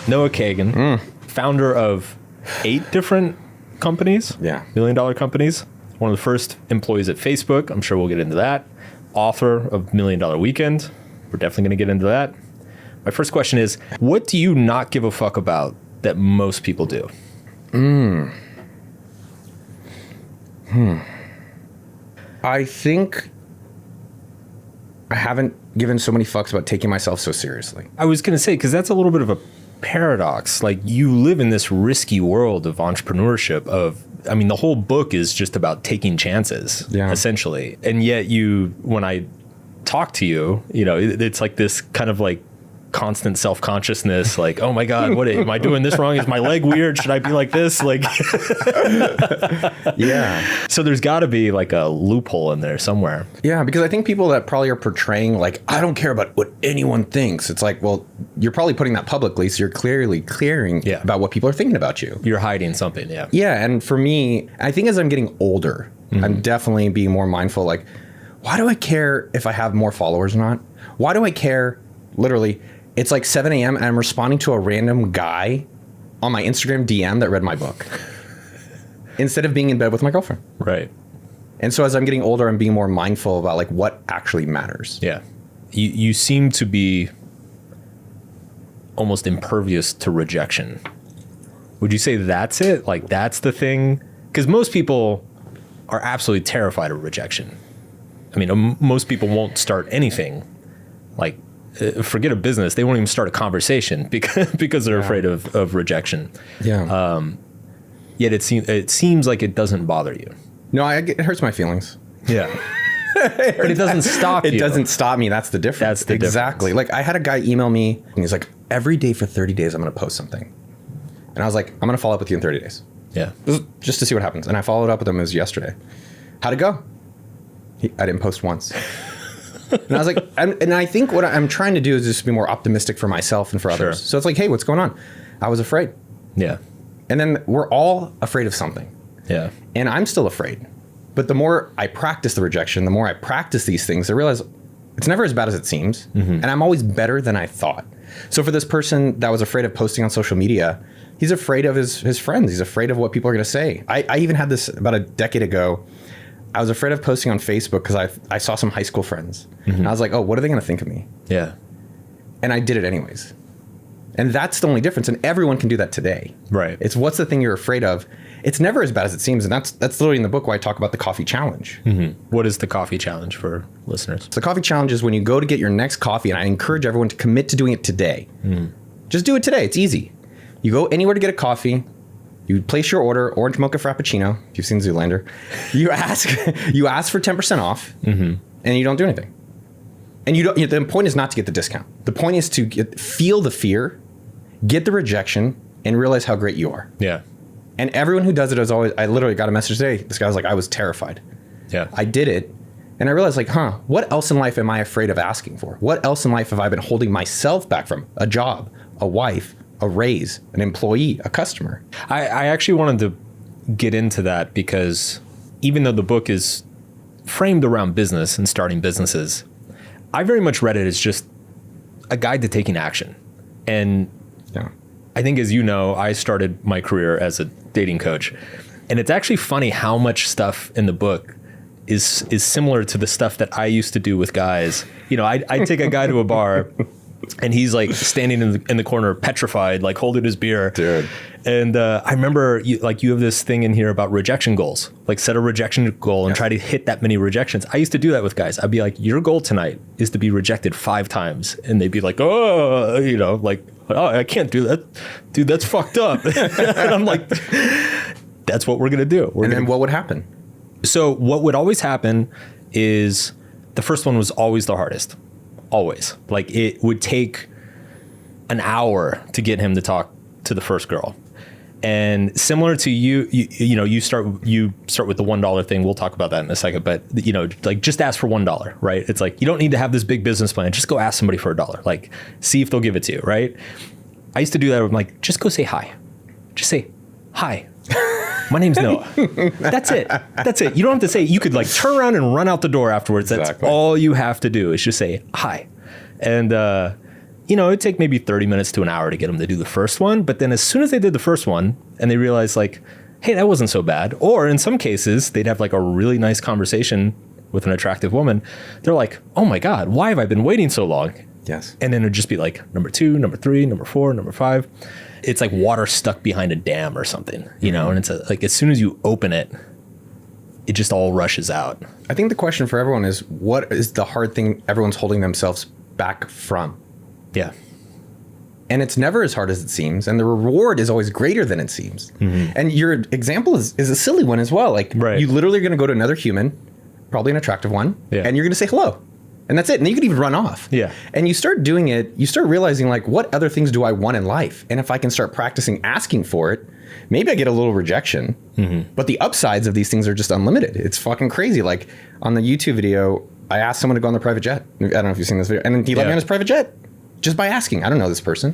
Noah Kagan, founder of 8 different companies, Yeah. $1 million companies. One of the first employees at Facebook. I'm sure we'll get into that. Author of $1 Million Weekend. We're definitely going to get into that. My first question is, what do you not give a fuck about that most people do? I think I haven't given so many fucks about taking myself so seriously. I was going to say, because that's a little bit of a paradox. Like, you live in this risky world of entrepreneurship the whole book is just about taking chances, essentially. And yet when I talk to you, it's like this kind of like constant self-consciousness, like, oh my God, what am I doing this wrong? Is my leg weird? Should I be like this? Like, Yeah. So there's got to be like a loophole in there somewhere. Yeah, because I think people that probably are portraying like, I don't care about what anyone thinks. It's like, well, you're probably putting that publicly, so you're clearly clearing about what people are thinking about you. You're hiding something, yeah. Yeah, and for me, I think as I'm getting older, I'm definitely being more mindful, like, why do I care if I have more followers or not? Why do I care, literally, it's like 7 a.m. and I'm responding to a random guy on my Instagram DM that read my book instead of being in bed with my girlfriend. Right. And so as I'm getting older, I'm being more mindful about like what actually matters. Yeah. You seem to be almost impervious to rejection. Would you say that's it? Like, that's the thing? Because most people are absolutely terrified of rejection. I mean, most people won't start anything. Like, forget a business. They won't even start a conversation because they're afraid of rejection. Yeah. Yet it seems like it doesn't bother you. No, it hurts my feelings. Yeah. But it doesn't stop you. It doesn't stop me. That's the difference. That's the exactly. difference. Like, I had a guy email me and he's like, every day for 30 days, I'm going to post something. And I was like, I'm going to follow up with you in 30 days. Yeah. Just to see what happens. And I followed up with him. It was yesterday. How'd it go? I didn't post once. And I was like, and I think what I'm trying to do is just be more optimistic for myself and for others. So it's like, hey, what's going on? I was afraid. Yeah. And then we're all afraid of something. Yeah. And I'm still afraid. But the more I practice the rejection, the more I practice these things, I realize it's never as bad as it seems. And I'm always better than I thought. So for this person that was afraid of posting on social media, he's afraid of his friends. He's afraid of what people are going to say. I even had this about a decade ago. I was afraid of posting on Facebook because I saw some high school friends. And I was like, oh, what are they going to think of me? Yeah. And I did it anyways. And that's the only difference. And everyone can do that today. Right. It's what's the thing you're afraid of. It's never as bad as it seems. And that's literally in the book where I talk about the coffee challenge. What is the coffee challenge for listeners? So the coffee challenge is when you go to get your next coffee, and I encourage everyone to commit to doing it today. Just do it today. It's easy. You go anywhere to get a coffee. You place your order, orange mocha frappuccino, if you've seen Zoolander. You ask for 10% off, and you don't do anything. And the point is not to get the discount. The point is to feel the fear, get the rejection, and realize how great you are. Yeah. And everyone who does it is always, I literally got a message today. This guy was like, I was terrified. Yeah. I did it. And I realized like, what else in life am I afraid of asking for? What else in life have I been holding myself back from? A job, a wife, a raise, an employee, a customer. I actually wanted to get into that because even though the book is framed around business and starting businesses, I very much read it as just a guide to taking action. And I think, as you know, I started my career as a dating coach. And it's actually funny how much stuff in the book is similar to the stuff that I used to do with guys. I'd take a guy to a bar and he's like standing in the corner, petrified, like holding his beer. Dude. And I remember you have this thing in here about rejection goals, like set a rejection goal and try to hit that many rejections. I used to do that with guys. I'd be like, your goal tonight is to be rejected 5 times. And they'd be like, oh, I can't do that. Dude, that's fucked up. And I'm like, that's what we're going to do. Then what would happen? So what would always happen is the first one was always the hardest. Always. Like, it would take an hour to get him to talk to the first girl. And similar to you start with the $1 thing. We'll talk about that in a second. But, like, just ask for $1, right? It's like, you don't need to have this big business plan. Just go ask somebody for $1. Like, see if they'll give it to you, right? I used to do that. I'm like, just go say hi. Just say, hi. My name's Noah. That's it. You don't have to say, you could like turn around and run out the door afterwards. That's all you have to do is just say hi. And, it'd take maybe 30 minutes to an hour to get them to do the first one. But then as soon as they did the first one and they realized like, hey, that wasn't so bad. Or in some cases, they'd have like a really nice conversation with an attractive woman. They're like, oh my God, why have I been waiting so long? Yes. And then it'd just be like number 2, number 3, number 4, number 5. It's like water stuck behind a dam or something, and it's like as soon as you open it, it just all rushes out. I think the question for everyone is, what is the hard thing everyone's holding themselves back from? Yeah. And it's never as hard as it seems. And the reward is always greater than it seems. And your example is a silly one as well. Like you literally are going to go to another human, probably an attractive one, and you're going to say hello. And that's it. And you could even run off. Yeah. And you start doing it, you start realizing like, what other things do I want in life? And if I can start practicing asking for it, maybe I get a little rejection, but the upsides of these things are just unlimited. It's fucking crazy. Like on the YouTube video, I asked someone to go on their private jet. I don't know if you've seen this video. And then he let me on his private jet just by asking. I don't know this person.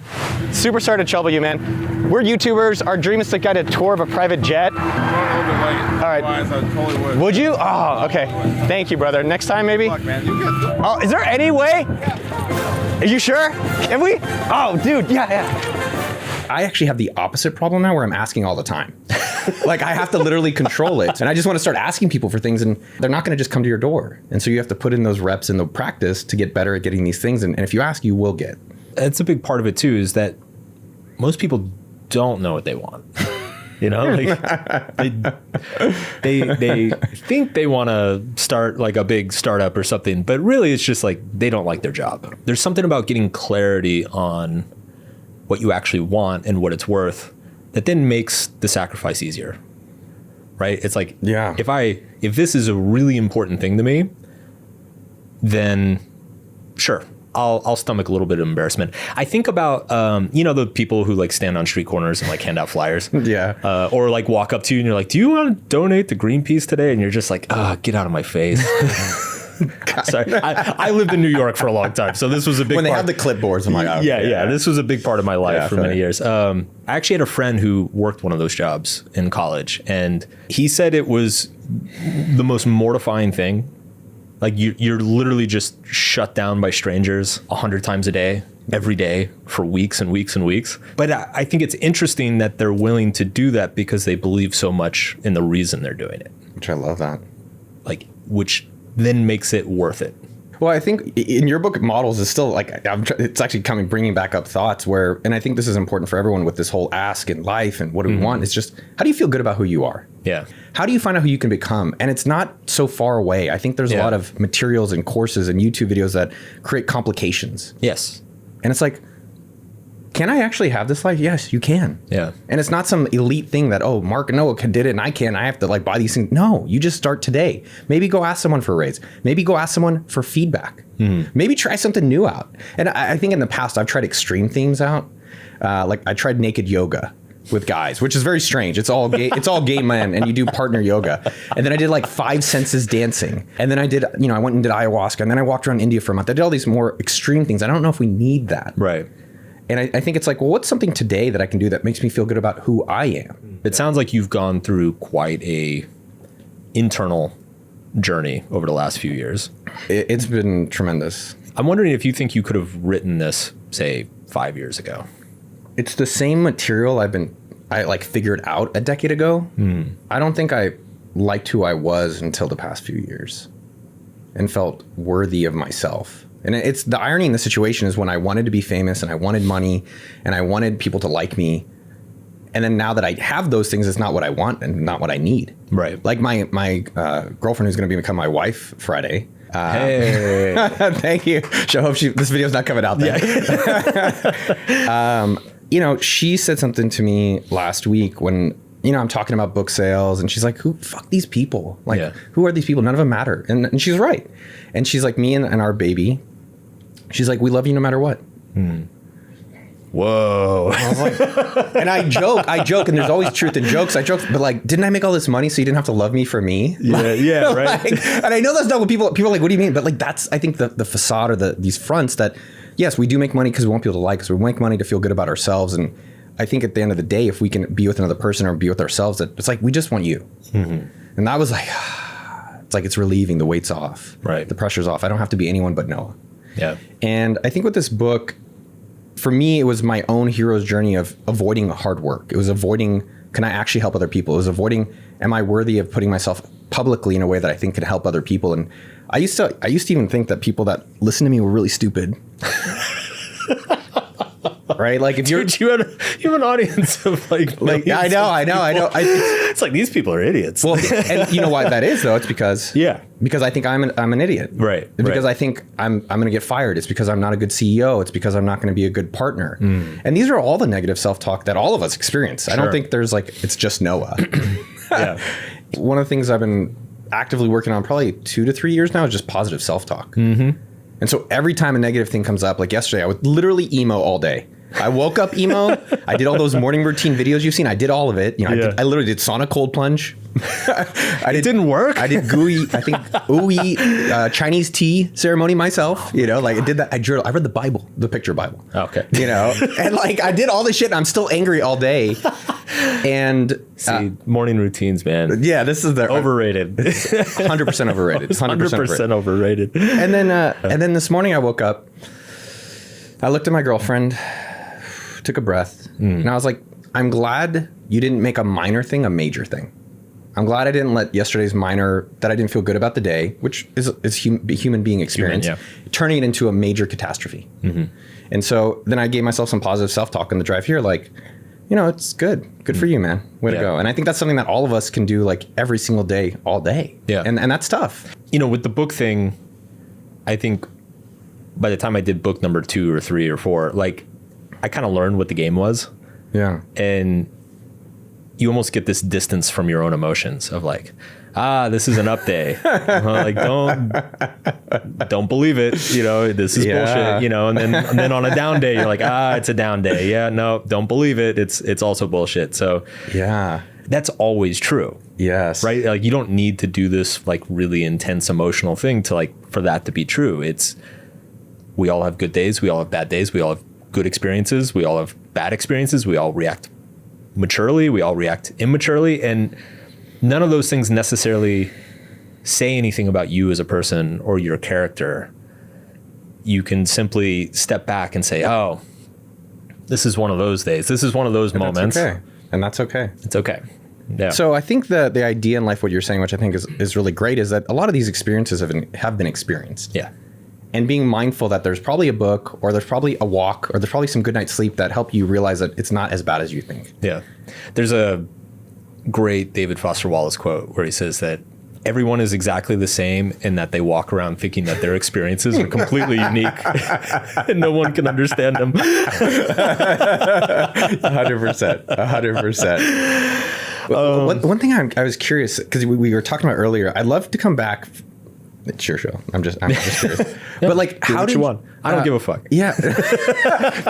Super to trouble you, man. We're YouTubers. Our dream is to get a tour of a private jet. I'm running a little bit late. All right. Otherwise, I totally would. Would you? Oh, okay. Thank you, brother. Next time, maybe? Fuck, man. You get Oh, is there any way? Are you sure? Can we? Oh, dude, yeah. I actually have the opposite problem now where I'm asking all the time. Like I have to literally control it. And I just want to start asking people for things and they're not going to just come to your door. And so you have to put in those reps and the practice to get better at getting these things. And if you ask, you will get. That's a big part of it too, is that most people don't know what they want. Like they think they want to start like a big startup or something, but really it's just like they don't like their job. There's something about getting clarity on what you actually want and what it's worth that then makes the sacrifice easier, right? It's like, if this is a really important thing to me, then sure, I'll stomach a little bit of embarrassment. I think about, the people who like stand on street corners and like hand out flyers. Yeah. Or like walk up to you and you're like, do you want to donate to Greenpeace today? And you're just like, get out of my face. Sorry. I lived in New York for a long time. So this was a big when they part. have the clipboards, I'm like, yeah. This was a big part of my life for many years. I actually had a friend who worked one of those jobs in college. And he said it was the most mortifying thing. Like you're literally just shut down by strangers 100 times a day, every day for weeks and weeks and weeks. But I think it's interesting that they're willing to do that because they believe so much in the reason they're doing it. Which I love that. Like, which then makes it worth it. Well, I think in your book, models is still like, it's actually bringing back up thoughts where, and I think this is important for everyone with this whole ask in life and what do we want? It's just, how do you feel good about who you are? Yeah. How do you find out who you can become? And it's not so far away. I think there's a lot of materials and courses and YouTube videos that create complications. Yes. And it's like, can I actually have this life? Yes, you can. Yeah. And it's not some elite thing that, Mark and Noah did it and I can't. I have to like buy these things. No, you just start today. Maybe go ask someone for a raise. Maybe go ask someone for feedback. Maybe try something new out. And I think in the past, I've tried extreme themes out. Like I tried naked yoga with guys, which is very strange. It's all gay. It's all gay men, and you do partner yoga. And then I did like 5 senses dancing, and then I did, I went and did ayahuasca, and then I walked around India for a month. I did all these more extreme things. I don't know if we need that, right? And I think it's like, well, what's something today that I can do that makes me feel good about who I am? It sounds like you've gone through quite a internal journey over the last few years. It's been tremendous. I'm wondering if you think you could have written this, say, 5 years ago. It's the same material I like figured out a decade ago. I don't think I liked who I was until the past few years and felt worthy of myself. And it's the irony in the situation is when I wanted to be famous and I wanted money and I wanted people to like me. And then now that I have those things, it's not what I want and not what I need. Right. Like my girlfriend who's going to become my wife Friday. Hey. Thank you. I hope this video's not coming out then. Yeah. She said something to me last week when, I'm talking about book sales and she's like, fuck these people? Like, who are these people? None of them matter. And she's right. And she's like, me and our baby, she's like, we love you no matter what. Whoa. I was like, and I joke, and there's always truth in jokes. I joke, but like, didn't I make all this money so you didn't have to love me for me? Yeah, right. And I know that's not what people are like, what do you mean? But like, that's, I think the facade or these fronts that, yes, we do make money because we want people to like us. We make money to feel good about ourselves. And I think at the end of the day, if we can be with another person or be with ourselves, that it's like, we just want you. And that was like, it's like, it's relieving. The weight's off. Right. The pressure's off. I don't have to be anyone but Noah. Yeah. And I think with this book, for me, it was my own hero's journey of avoiding hard work. It was avoiding, can I actually help other people? It was avoiding, am I worthy of putting myself publicly in a way that I think could help other people? And I used to even think that people that listen to me were really stupid. Right? Like if you're, Dude, you have an audience of like I know. It's like these people are idiots. Well, and you know why that is though? It's because because I think I'm an idiot. Right. Because I think I'm going to get fired. It's because I'm not a good CEO. It's because I'm not going to be a good partner. And these are all the negative self-talk that all of us experience. I don't think there's like it's just Noah. Yeah. One of the things I've been actively working on probably 2 to 3 years now is just positive self-talk. And so every time a negative thing comes up, like yesterday, I would literally emo all day. I woke up emo. I did all those morning routine videos you've seen. I did all of it. You know, I literally did sauna cold plunge. It didn't work. I did ooey Chinese tea ceremony myself. You know, like I did that. I journaled. I read the Bible, the picture Bible. Okay. You know, and like I did all this shit and I'm still angry all day. And see, morning routines, man. Yeah, this is the overrated. 100% overrated. 100% overrated. And then this morning I woke up. I looked at my girlfriend, took a breath, and I was like, I'm glad you didn't make a minor thing a major thing. I'm glad I didn't let yesterday's minor, that I didn't feel good about the day, which is human being experience, turning it into a major catastrophe. And so then I gave myself some positive self-talk on the drive here, like, you know, it's good. Good for you, man. Way to go. And I think that's something that all of us can do like every single day, all day. Yeah. And that's tough. You know, with the book thing, I think by the time I did book number 2 or 3 or 4, like I kind of learned what the game was. Yeah. And you almost get this distance from your own emotions of like, this is an up day. Like don't believe it. You know, this is bullshit, you know, and then on a down day, you're like, it's a down day. Yeah, no, don't believe it. It's also bullshit. So yeah, that's always true. Yes. Right. Like you don't need to do this like really intense emotional thing to like, for that to be true. We all have good days. We all have bad days. We all have good experiences. We all have bad experiences. We all react maturely. We all react immaturely. And none of those things necessarily say anything about you as a person or your character. You can simply step back and say, oh, this is one of those days. This is one of those moments. That's okay. And that's okay. It's okay. Yeah. So I think the idea in life, what you're saying, which I think is really great, is that a lot of these experiences have been experienced. Yeah. And being mindful that there's probably a book or there's probably a walk or there's probably some good night's sleep that help you realize that it's not as bad as you think. Yeah. There's a great David Foster Wallace quote where he says that everyone is exactly the same in that they walk around thinking that their experiences are completely unique and no one can understand them. 100%. 100%. One thing I was curious, because we were talking about earlier, I'd love to come back. It's your show. I'm just curious. But like, how did you want? I don't give a fuck. Yeah. Do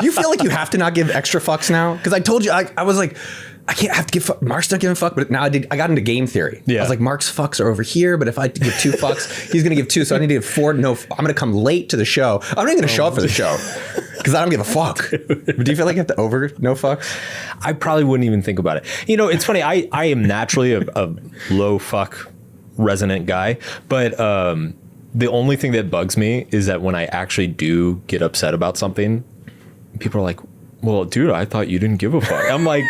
you feel like you have to not give extra fucks now? Because I told you, I was like, I can't have to give fuck. Mark's not giving a fuck. But now I got into game theory. Yeah. I was like, Mark's fucks are over here. But if I give 2 fucks, he's going to give 2. So I need to give 4. No, I'm going to come late to the show. I'm not even going to show up for the show because I don't give a fuck. Do you feel like you have to over no fucks? I probably wouldn't even think about it. You know, it's funny. I am naturally a low fuck resonant guy, but the only thing that bugs me is that when I actually do get upset about something, people are like, well, dude, I thought you didn't give a fuck. I'm like,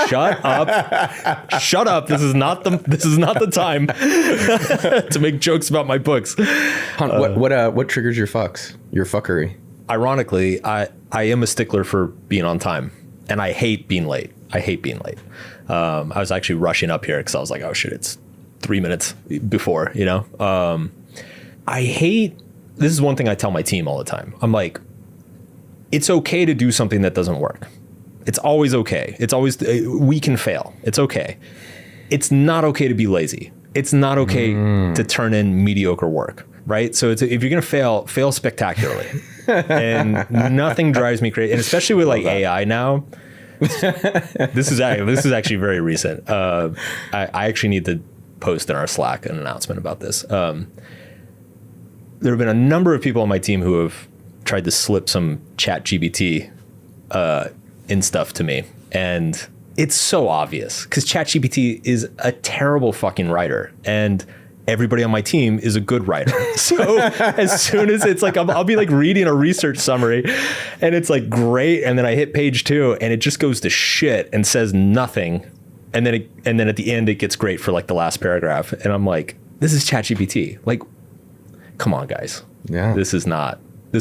shut up. This is not the time to make jokes about my books. What triggers your fucks, your fuckery? Ironically, I am a stickler for being on time, and I hate being late. I was actually rushing up here because I was like, oh shit, it's 3 minutes before, you know? This is one thing I tell my team all the time. I'm like, it's okay to do something that doesn't work. It's always okay. It's always, we can fail. It's okay. It's not okay to be lazy. It's not okay to turn in mediocre work, right? So if you're going to fail spectacularly. And nothing drives me crazy. And especially with like AI now, this is actually very recent. I actually need to post in our Slack an announcement about this. There have been a number of people on my team who have tried to slip some ChatGPT in stuff to me. And it's so obvious because ChatGPT is a terrible fucking writer. And everybody on my team is a good writer. So as soon as it's like, I'll be like reading a research summary and it's like great. And then I hit page 2 and it just goes to shit and says nothing. And then at the end, it gets great for like the last paragraph. And I'm like, this is ChatGPT. Like, come on, guys. Yeah. This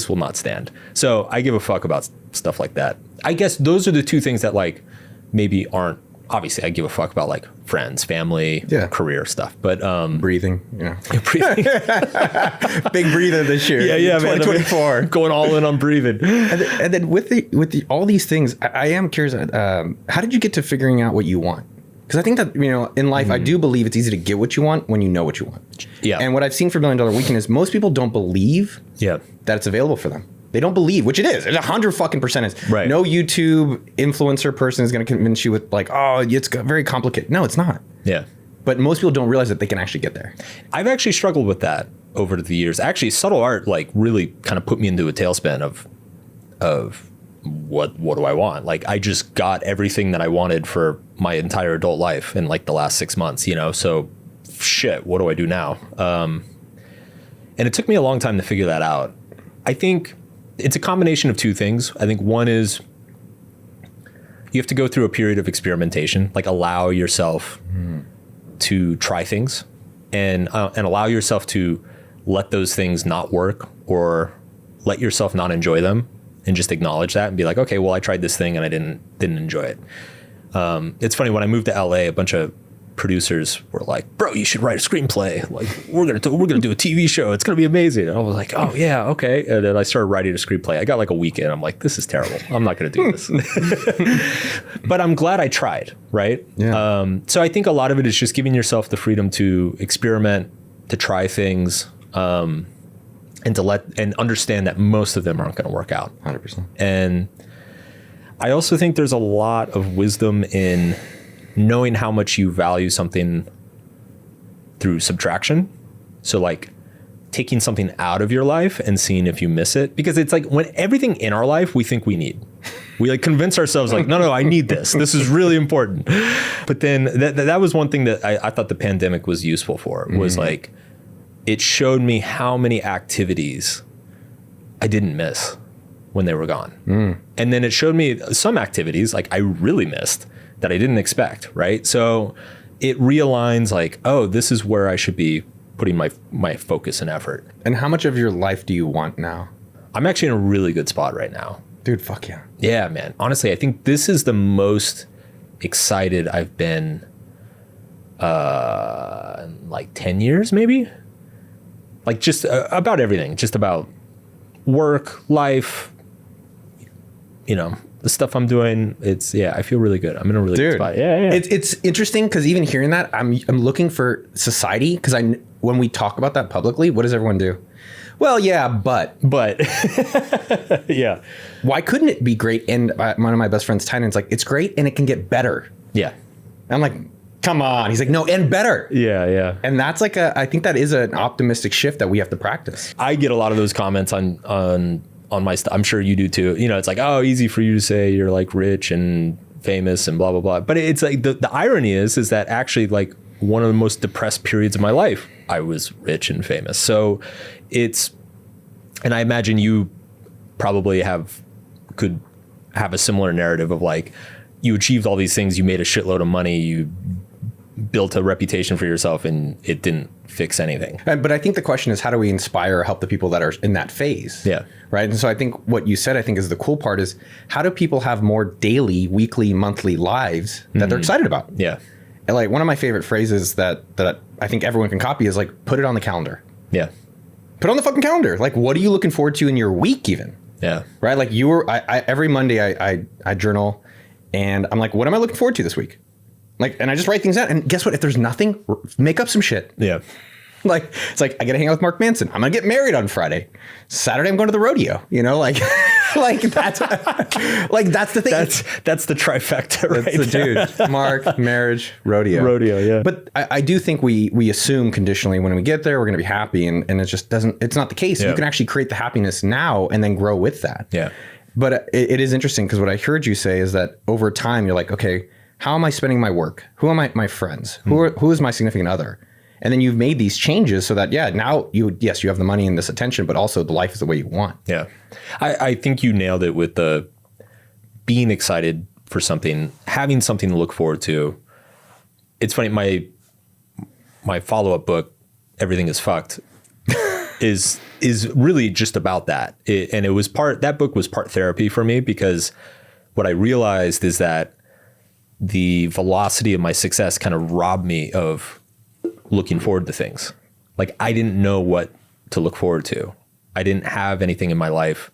will not stand. So I give a fuck about stuff like that. I guess those are the two things that like maybe aren't, obviously I give a fuck about like friends, family, career stuff, but breathing, breathing. Big breather this year. Yeah, 2024. Man, going all in on breathing. And then with all these things, I am curious. How did you get to figuring out what you want? Because I think that, in life, I do believe it's easy to get what you want when you know what you want. Yeah. And what I've seen for $1 Million Weekend is most people don't believe that it's available for them. They don't believe, which it is. It's 100% is. Right. No YouTube influencer person is going to convince you with like, oh, it's very complicated. No, it's not. Yeah. But most people don't realize that they can actually get there. I've actually struggled with that over the years. Actually, subtle art like really kind of put me into a tailspin of what do I want? Like I just got everything that I wanted for my entire adult life in like the last 6 months, so shit, what do I do now? And it took me a long time to figure that out. I think it's a combination of two things. I think one is you have to go through a period of experimentation, like allow yourself to try things and allow yourself to let those things not work or let yourself not enjoy them and just acknowledge that and be like, okay, well, I tried this thing and I didn't enjoy it. It's funny, when I moved to LA, a bunch of producers were like, bro, you should write a screenplay. Like we're gonna do a TV show. It's gonna be amazing. And I was like, oh yeah, okay. And then I started writing a screenplay. I got like a weekend. I'm like, this is terrible. I'm not gonna do this. But I'm glad I tried, right? Yeah. So I think a lot of it is just giving yourself the freedom to experiment, to try things, and and understand that most of them aren't gonna work out. 100%. And I also think there's a lot of wisdom in knowing how much you value something through subtraction. So like taking something out of your life and seeing if you miss it, because it's like when everything in our life we think we need, we like convince ourselves like, no, I need this. This is really important. But then that was one thing that I thought the pandemic was useful for, was like, it showed me how many activities I didn't miss when they were gone. And then it showed me some activities like I really missed that I didn't expect, right? So it realigns like, oh, this is where I should be putting my focus and effort. And how much of your life do you want now? I'm actually in a really good spot right now. Dude, fuck yeah. Yeah, man. Honestly, I think this is the most excited I've been in like 10 years, maybe? Like just about everything, just about work, life, the stuff I'm doing. I feel really good. I'm in a really good spot. Yeah. It's interesting because even hearing that, I'm looking for society, because when we talk about that publicly, what does everyone do? Well, yeah, but yeah. Why couldn't it be great? And one of my best friends, Tynan's like, it's great and it can get better. Yeah. And I'm like, come on. He's like, no, and better. Yeah. And that's like I think that is an optimistic shift that we have to practice. I get a lot of those comments on my stuff. I'm sure you do too. It's like, oh, easy for you to say you're like rich and famous and blah, blah, blah. But it's like the irony is that actually like one of the most depressed periods of my life, I was rich and famous. So and I imagine you probably could have a similar narrative of like, you achieved all these things, you made a shitload of money, you built a reputation for yourself, and it didn't fix anything. But I think the question is, how do we inspire or help the people that are in that phase? Yeah. Right. And so I think what you said, I think is the cool part is, how do people have more daily, weekly, monthly lives that they're excited about? Yeah. And like one of my favorite phrases that I think everyone can copy is like, put it on the calendar. Yeah. Put it on the fucking calendar. Like, what are you looking forward to in your week even? Yeah. Right. Like every Monday I journal and I'm like, what am I looking forward to this week? Like, and I just write things out, and guess what? If there's nothing, make up some shit. Yeah. Like, it's like, I got to hang out with Mark Manson. I'm going to get married on Friday. Saturday, I'm going to the rodeo, like that's the thing. That's the trifecta, right? That's the dude. Mark, marriage, rodeo. Rodeo, yeah. But I do think we assume conditionally when we get there, we're going to be happy. And it just it's not the case. Yeah. You can actually create the happiness now and then grow with that. Yeah. But it is interesting because what I heard you say is that over time, you're like, okay, how am I spending my work? Who am my friends? Who is my significant other? And then you've made these changes so that, now you have the money and this attention, but also the life is the way you want. Yeah. I think you nailed it with the being excited for something, having something to look forward to. It's funny, my follow-up book, Everything is Fucked, is really just about that. That book was part therapy for me, because what I realized is that the velocity of my success kind of robbed me of looking forward to things. Like, I didn't know what to look forward to. I didn't have anything in my life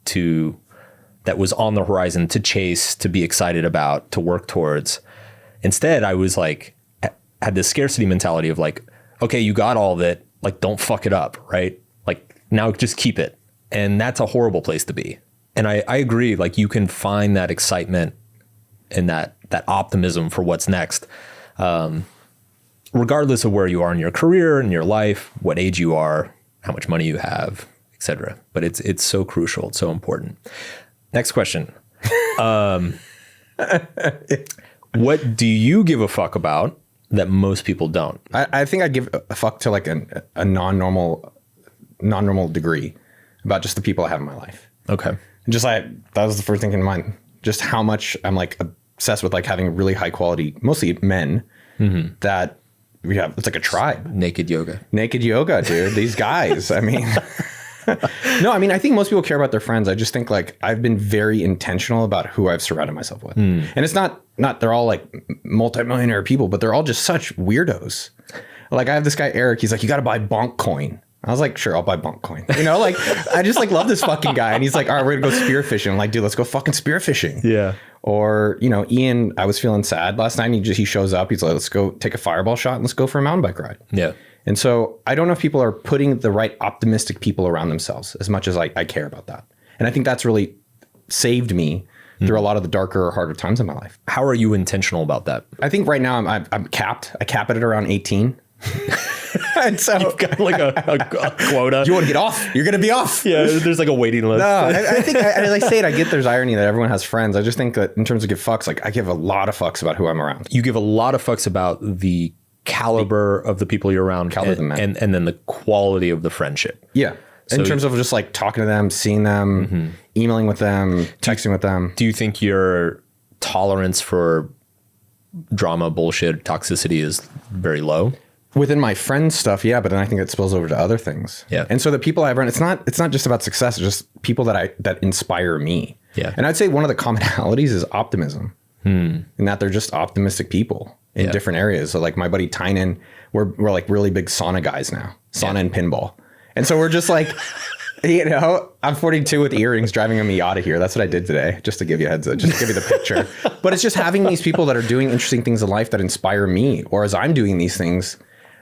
that was on the horizon to chase, to be excited about, to work towards. Instead, I was like, had this scarcity mentality of like, okay, you got all of it, like, don't fuck it up, right? Like, now just keep it. And that's a horrible place to be. And I agree, like, you can find that excitement and that optimism for what's next, regardless of where you are in your career, in your life, what age you are, how much money you have, etc. But it's so crucial. It's so important. Next question. What do you give a fuck about that most people don't? I think I give a fuck to like a non-normal degree about just the people I have in my life. Okay. Just like, that was the first thing in mind. Just how much I'm like obsessed with like having really high quality, mostly men, that we have. It's like a tribe. Naked yoga, dude. These guys. I mean, no, I mean, I think most people care about their friends. I just think like I've been very intentional about who I've surrounded myself with. And it's not they're all like multimillionaire people, but they're all just such weirdos. Like I have this guy, Eric, he's like, you got to buy Bonk coin. I was like, sure, I'll buy Bonk coin. You know, like I just like love this fucking guy. And he's like, all right, we're gonna go spear fishing. I'm like, dude, let's go fucking spear fishing. Yeah. Or, you know, Ian, I was feeling sad last night. And he shows up. He's like, let's go take a fireball shot and let's go for a mountain bike ride. Yeah. And so I don't know if people are putting the right optimistic people around themselves as much as I care about that. And I think that's really saved me through a lot of the darker or harder times in my life. How are you intentional about that? I think right now I'm capped. I cap it at around 18. And so You've got like a quota. you want to get off? You're going to be off. Yeah, there's like a waiting list. No, I think as I say it, I get there's irony that everyone has friends. I just think that in terms of give fucks, like I give a lot of fucks about who I'm around. You give a lot of fucks about the caliber of the people you're around, and then the quality of the friendship. Yeah. In terms of just like talking to them, seeing them, emailing with them, texting with them. Do you think your tolerance for drama, bullshit, toxicity is very low? Within my friend stuff, yeah, but then I think it spills over to other things. Yeah. And so the people I've run, it's not just about success, it's just people that inspire me. Yeah. And I'd say one of the commonalities is optimism. And that they're just optimistic people in different areas. So like my buddy Tynan, we're like really big sauna guys now. Sauna and pinball. And so we're just like, you know, I'm 42 with earrings driving a Miata here. That's what I did today, just to give you a heads up, just to give you the picture. But it's just having these people that are doing interesting things in life that inspire me. Or as I'm doing these things,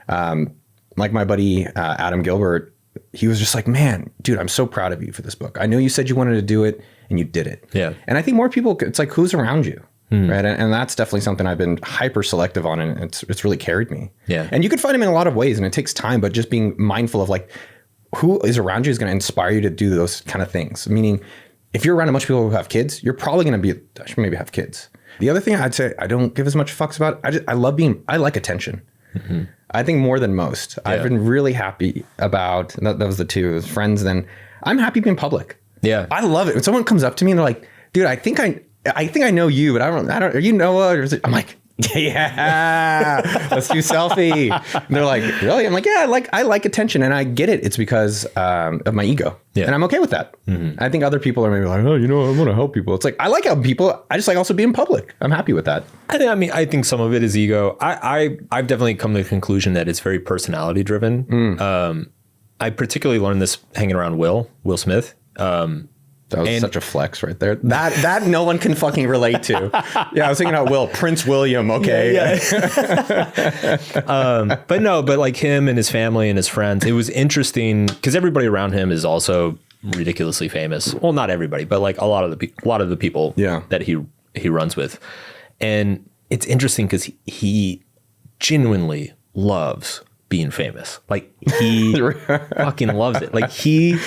like my buddy Adam Gilbert, he was just like, man, dude, I'm so proud of you for this book. I know you said you wanted to do it and you did it. Yeah. And I think more people, it's like, who's around you? Right. And that's definitely something I've been hyper selective on, and it's really carried me. Yeah. And you can find them in a lot of ways, and it takes time, but just being mindful of like, who is around you is going to inspire you to do those kind of things. Meaning, if you're around a bunch of people who have kids, you're probably going to maybe have kids. The other thing I'd say I don't give as much fucks about, I like attention. I think more than most. I've been really happy about, that was the two, it was friends. Then I'm happy being public. Yeah. I love it. When someone comes up to me and they're like, dude, I think I know you, but I don't, are you Noah? Or is it, I'm like, yeah, let's do selfie. And they're like, really? I'm like, yeah, I like attention, and I get it. It's because of my ego, and I'm okay with that. I think other people are maybe like, oh, you know, I want to help people. It's like, I like helping people. I just like also being public. I'm happy with that. I think some of it is ego. I've definitely come to the conclusion that it's very personality driven. I particularly learned this hanging around Will Smith. That was such a flex right there. That no one can fucking relate to. Yeah, I was thinking about Prince William. Okay. Yeah. But like him and his family and his friends, it was interesting because everybody around him is also ridiculously famous. Well, not everybody, but like a lot of the people that he runs with. And it's interesting because he genuinely loves being famous. Like he fucking loves it. Like he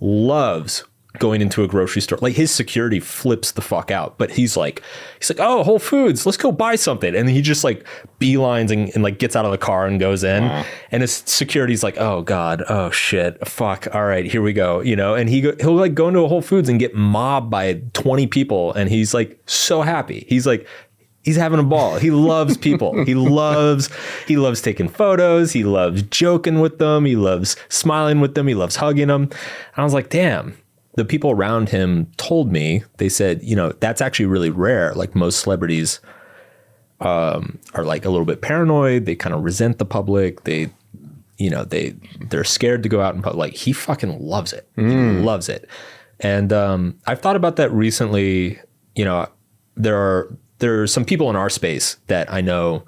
loves going into a grocery store. Like his security flips the fuck out, but he's like, oh, Whole Foods, let's go buy something. And he just like beelines and like gets out of the car and goes in. Wow. And his security's like, oh God, oh shit, fuck. All right, here we go. You know, and he'll like go into a Whole Foods and get mobbed by 20 people. And he's like so happy. He's having a ball. He loves people. He loves taking photos. He loves joking with them. He loves smiling with them. He loves hugging them. And I was like, damn, the people around him told me, they said, you know, that's actually really rare. Like most celebrities are like a little bit paranoid. They kind of resent the public. They're scared to go out in public. Like he fucking loves it. He loves it. And I've thought about that recently. You know, there are some people in our space that I know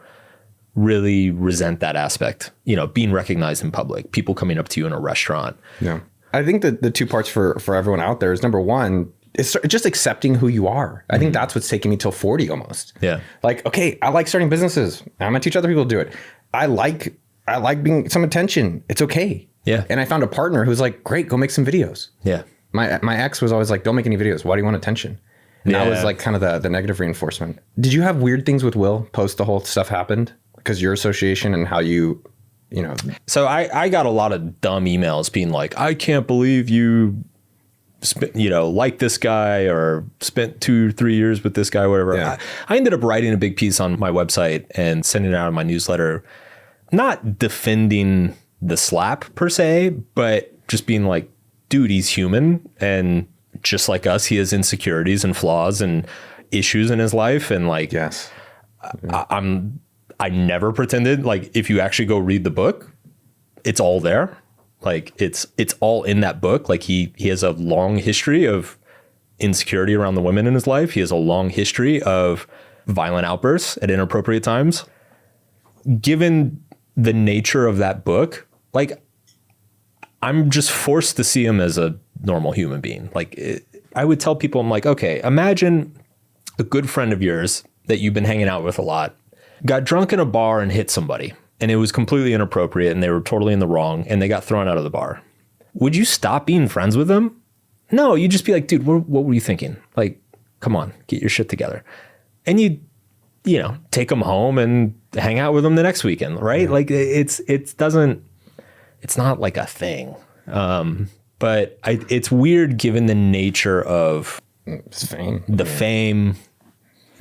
really resent that aspect, you know, being recognized in public, people coming up to you in a restaurant. Yeah. I think that the two parts for everyone out there is, number one, is just accepting who you are. I think that's what's taken me till 40 almost. Yeah. Like, okay, I like starting businesses. I'm gonna teach other people to do it. I like being some attention. It's okay. Yeah. And I found a partner who's like, great, go make some videos. Yeah. My ex was always like, don't make any videos. Why do you want attention? And that was like kind of the negative reinforcement. Did you have weird things with Will post the whole stuff happened? Because your association and how you know. So I got a lot of dumb emails being like, I can't believe you like this guy or spent 2-3 years with this guy, whatever. Yeah. I ended up writing a big piece on my website and sending it out in my newsletter, not defending the slap per se, but just being like, dude, he's human. And just like us, he has insecurities and flaws and issues in his life. And like, yes, I never pretended, like, if you actually go read the book, it's all there. Like it's all in that book. Like he has a long history of insecurity around the women in his life. He has a long history of violent outbursts at inappropriate times. Given the nature of that book, like I'm just forced to see him as a normal human being. Like I would tell people, I'm like, okay, imagine a good friend of yours that you've been hanging out with a lot got drunk in a bar and hit somebody, and it was completely inappropriate and they were totally in the wrong and they got thrown out of the bar. Would you stop being friends with them? No, you'd just be like, dude, what were you thinking? Like, come on, get your shit together. And you take them home and hang out with them the next weekend, right? Yeah. Like it's not like a thing. But it's weird given the nature of the fame,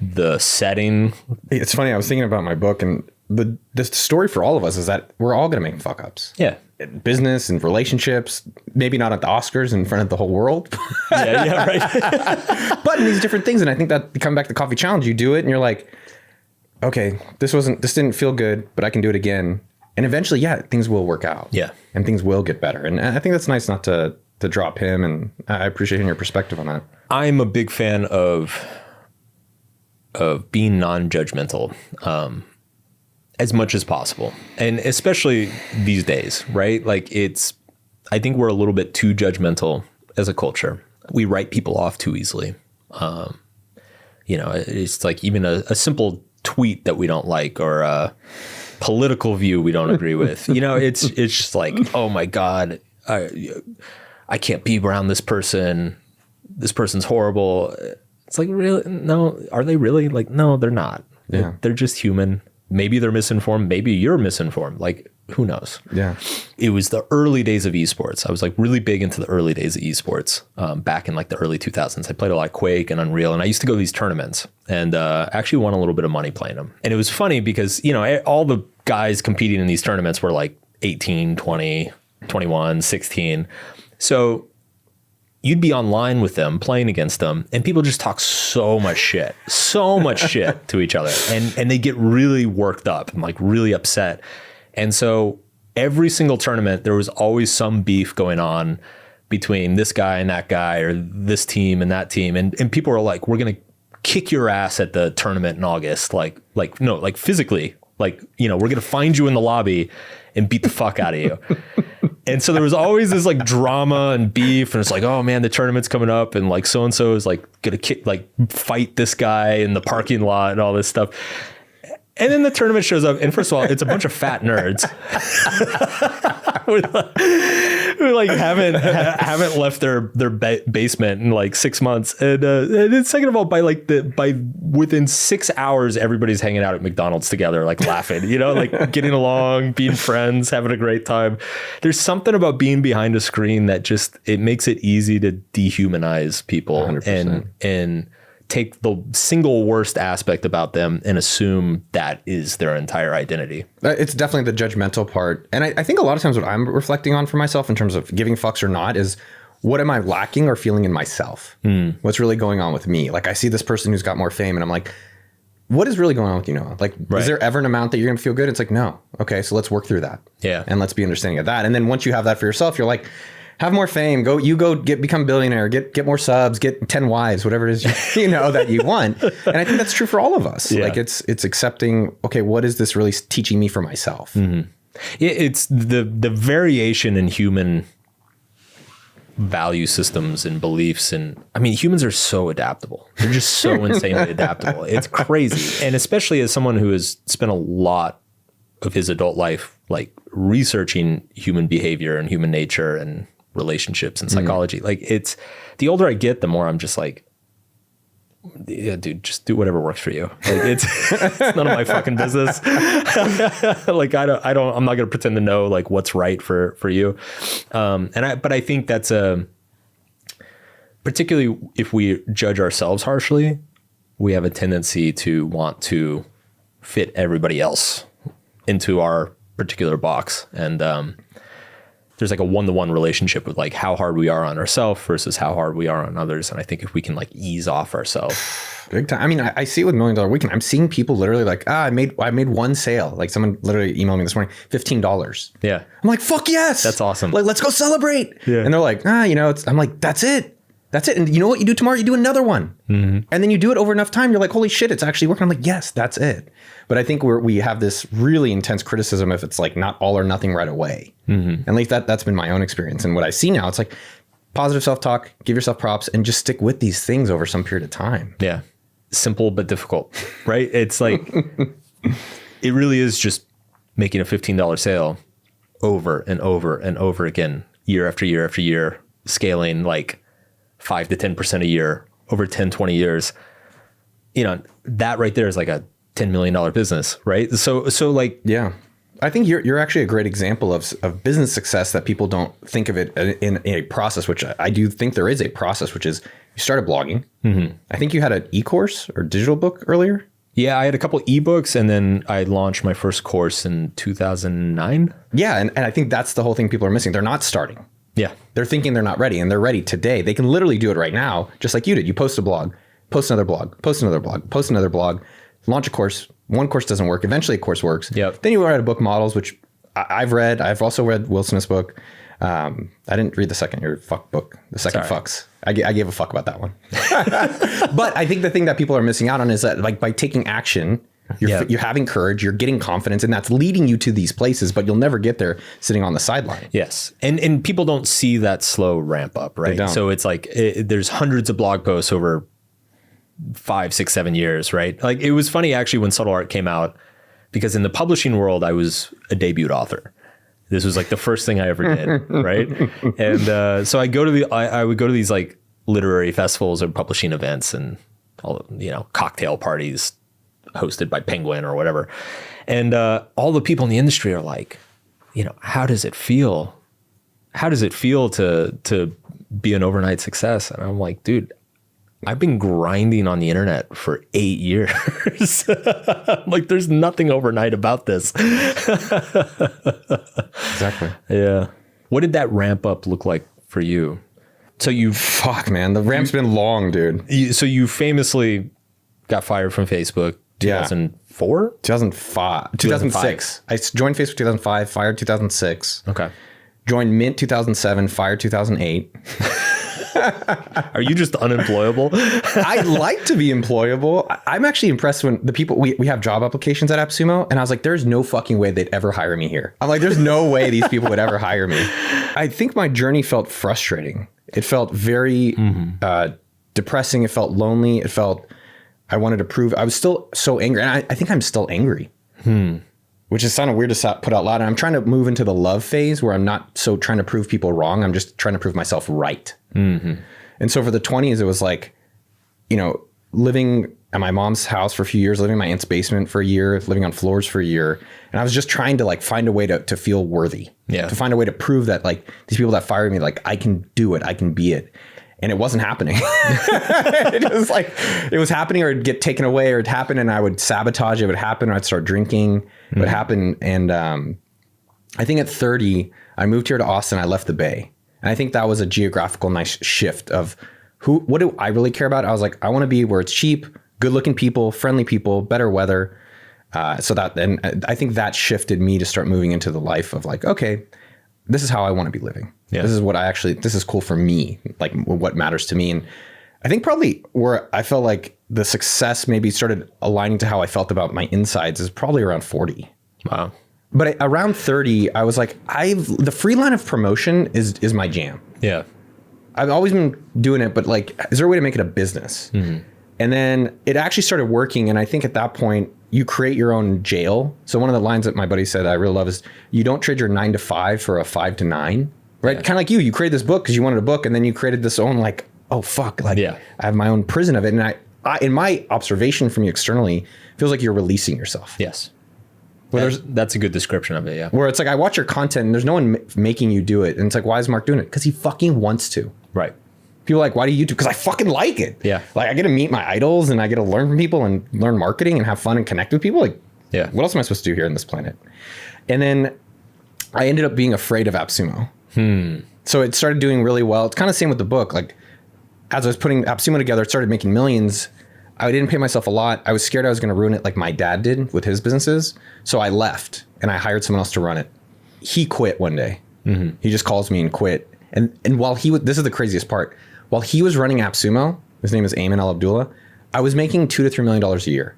the setting. It's funny. I was thinking about my book, and the story for all of us is that we're all going to make fuck ups. Yeah. In business and relationships, maybe not at the Oscars in front of the whole world. Yeah, right. But in these different things. And I think that coming back to the coffee challenge, you do it and you're like, okay, this didn't feel good, but I can do it again. And eventually, yeah, things will work out. Yeah. And things will get better. And I think that's nice not to drop him. And I appreciate hearing your perspective on that. I'm a big fan of being non-judgmental as much as possible. And especially these days, right? Like I think we're a little bit too judgmental as a culture. We write people off too easily. It's like even a simple tweet that we don't like, or a political view we don't agree with. It's just like, oh my God, I can't be around this person. This person's horrible. It's like, really? No, are they really? Like, no, they're not. Yeah. They're just human. Maybe they're misinformed. Maybe you're misinformed. Like, who knows? Yeah. It was the early days of esports. I was like really big into the early days of esports back in like the early 2000s. I played a lot of Quake and Unreal, and I used to go to these tournaments and actually won a little bit of money playing them. And it was funny because, all the guys competing in these tournaments were like 18, 20, 21, 16. So you'd be online with them, playing against them, and people just talk so much shit to each other. And they get really worked up and like really upset. And so every single tournament, there was always some beef going on between this guy and that guy, or this team and that team. And people are like, we're going to kick your ass at the tournament in August. Like physically, we're going to find you in the lobby and beat the fuck out of you. And so there was always this like drama and beef, and it's like, oh man, the tournament's coming up, and like so-and-so is like going to fight this guy in the parking lot and all this stuff. And then the tournament shows up, and first of all, it's a bunch of fat nerds with who like haven't left their basement in like 6 months, and then second of all, by within 6 hours, everybody's hanging out at McDonald's together, like laughing, like getting along, being friends, having a great time. There's something about being behind a screen that just it makes it easy to dehumanize people 100%. and take the single worst aspect about them and assume that is their entire identity. It's definitely the judgmental part. And I think a lot of times what I'm reflecting on for myself in terms of giving fucks or not is what am I lacking or feeling in myself? What's really going on with me? Like I see this person who's got more fame and I'm like, what is really going on with you, Noah? Like, is there ever an amount that you're going to feel good? It's like, no. Okay, so let's work through that. Yeah. And let's be understanding of that. And then once you have that for yourself, you're like, have more fame. Become a billionaire. Get more subs. Get 10 wives. Whatever it is that you want. And I think that's true for all of us. Yeah. Like it's accepting. Okay, what is this really teaching me for myself? It's the variation in human value systems and beliefs, and I mean humans are so adaptable. They're just so insanely adaptable. It's crazy, and especially as someone who has spent a lot of his adult life like researching human behavior and human nature and relationships and psychology. Like it's the older I get, the more I'm just like, yeah, dude, just do whatever works for you. Like it's none of my fucking business. Like I'm not going to pretend to know like what's right for you. But I think that's particularly if we judge ourselves harshly, we have a tendency to want to fit everybody else into our particular box. And, there's like a one-to-one relationship with like how hard we are on ourselves versus how hard we are on others. And I think if we can like ease off ourselves. Big time. I mean, I see it with $1 Million Weekend. I'm seeing people literally like, I made one sale. Like someone literally emailed me this morning, $15. Yeah. I'm like, fuck yes. That's awesome. Like, let's go celebrate. Yeah. And they're like, I'm like, that's it. That's it. And you know what you do tomorrow? You do another one. And then you do it over enough time. You're like, holy shit, it's actually working. I'm like, yes, that's it. But I think we have this really intense criticism if it's like not all or nothing right away. At least that's been my own experience. And what I see now, it's like positive self-talk, give yourself props, and just stick with these things over some period of time. Yeah. Simple but difficult, right? It's like, it really is just making a $15 sale over and over and over again, year after year after year, scaling like 5 to 10% a year over 10, 20 years. That right there is like a $10 million business, right? So like, yeah, I think you're actually a great example of business success that people don't think of it in a process, which I do think there is a process, which is you started blogging. I think you had an e-course or digital book earlier. Yeah, I had a couple ebooks and then I launched my first course in 2009. Yeah. And I think that's the whole thing people are missing. They're not starting. Yeah. They're thinking they're not ready, and they're ready today. They can literally do it right now, just like you did. You post a blog, post another blog, post another blog, post another blog, launch a course. One course doesn't work. Eventually a course works. Yep. Then you write a book, Models, which I've read. I've also read Will Smith's book. I didn't read your fuck book, the second fucks. I gave a fuck about that one. But I think the thing that people are missing out on is that like by taking action, you're having courage, you're getting confidence, and that's leading you to these places, but you'll never get there sitting on the sideline. Yes. And people don't see that slow ramp up, right? So it's like, there's hundreds of blog posts over 5, 6, 7 years, right? Like it was funny actually when Subtle Art came out, because in the publishing world, I was a debut author. This was like the first thing I ever did, right? And so I would go to these like literary festivals or publishing events and all, cocktail parties hosted by Penguin or whatever. And all the people in the industry are like, how does it feel? How does it feel to be an overnight success? And I'm like, dude, I've been grinding on the internet for 8 years. Like there's nothing overnight about this. Exactly. Yeah. What did that ramp up look like for you? So fuck, man, the ramp's been long, dude. So you famously got fired from Facebook 2004? 2006. I joined Facebook 2005, fired 2006. Okay. Joined Mint 2007, fired 2008. Are you just unemployable? I like to be employable. I'm actually impressed when the people, we have job applications at AppSumo, and I was like, there's no fucking way they'd ever hire me here. I'm like, there's no way these people would ever hire me. I think my journey felt frustrating. It felt very depressing. It felt lonely. It felt, I wanted to prove, I was still so angry. And I think I'm still angry. which is kind of weird to put out loud. And I'm trying to move into the love phase where I'm not so trying to prove people wrong. I'm just trying to prove myself right. Mm-hmm. And so for the 20s, it was like, you know, living at my mom's house for a few years, living in my aunt's basement for a year, living on floors for a year. And I was just trying to like find a way to feel worthy, to find a way to prove that like these people that fired me, like I can do it, I can be it. And it wasn't happening. It was like, it was happening or it'd get taken away or it'd happen and I would sabotage it. It would happen or I'd start drinking. It would happen. And I think at 30, I moved here to Austin. I left the Bay. And I think that was a geographical nice shift of what do I really care about? I was like, I want to be where it's cheap, good looking people, friendly people, better weather. So that then I think that shifted me to start moving into the life of like, okay, this is how I want to be living. Yeah. This is what this is cool for me, like what matters to me. And I think probably where I felt like the success maybe started aligning to how I felt about my insides is probably around 40. Wow. But around 30, I was like, the free line of promotion is my jam. Yeah. I've always been doing it, but like, is there a way to make it a business? Mm-hmm. And then it actually started working. And I think at that point, you create your own jail. So one of the lines that my buddy said I really love is, you don't trade your 9 to 5 for a 5 to 9, right? Yeah. Kind of like you created this book because you wanted a book and then you created this own like, oh fuck, like I have my own prison of it. And I in my observation from you externally, feels like you're releasing yourself. Yes. That's a good description of it. Yeah. Where it's like, I watch your content and there's no one making you do it. And it's like, why is Mark doing it? Because he fucking wants to. Right. People are like, why do you do? Because I fucking like it. Yeah. Like I get to meet my idols and I get to learn from people and learn marketing and have fun and connect with people. Like, yeah. What else am I supposed to do here on this planet? And then I ended up being afraid of AppSumo. So it started doing really well. It's kind of the same with the book. Like as I was putting AppSumo together, it started making millions. I didn't pay myself a lot. I was scared I was going to ruin it like my dad did with his businesses. So I left and I hired someone else to run it. He quit one day. Mm-hmm. He just calls me and quit. And while this is the craziest part. While he was running AppSumo, his name is Ayman Al Abdullah, I was making $2 to $3 million a year.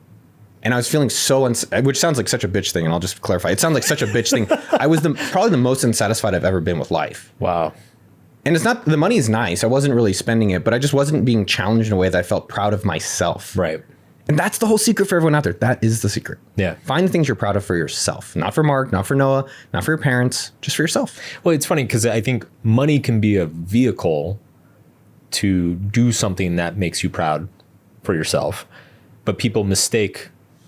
And I was feeling which sounds like such a bitch thing. And I'll just clarify. It sounds like such a bitch thing. I was probably the most unsatisfied I've ever been with life. Wow. And it's not, the money is nice. I wasn't really spending it, but I just wasn't being challenged in a way that I felt proud of myself. Right. And that's the whole secret for everyone out there. That is the secret. Yeah. Find the things you're proud of for yourself. Not for Mark, not for Noah, not for your parents, just for yourself. Well, it's funny because I think money can be a vehicle to do something that makes you proud for yourself, but people mistake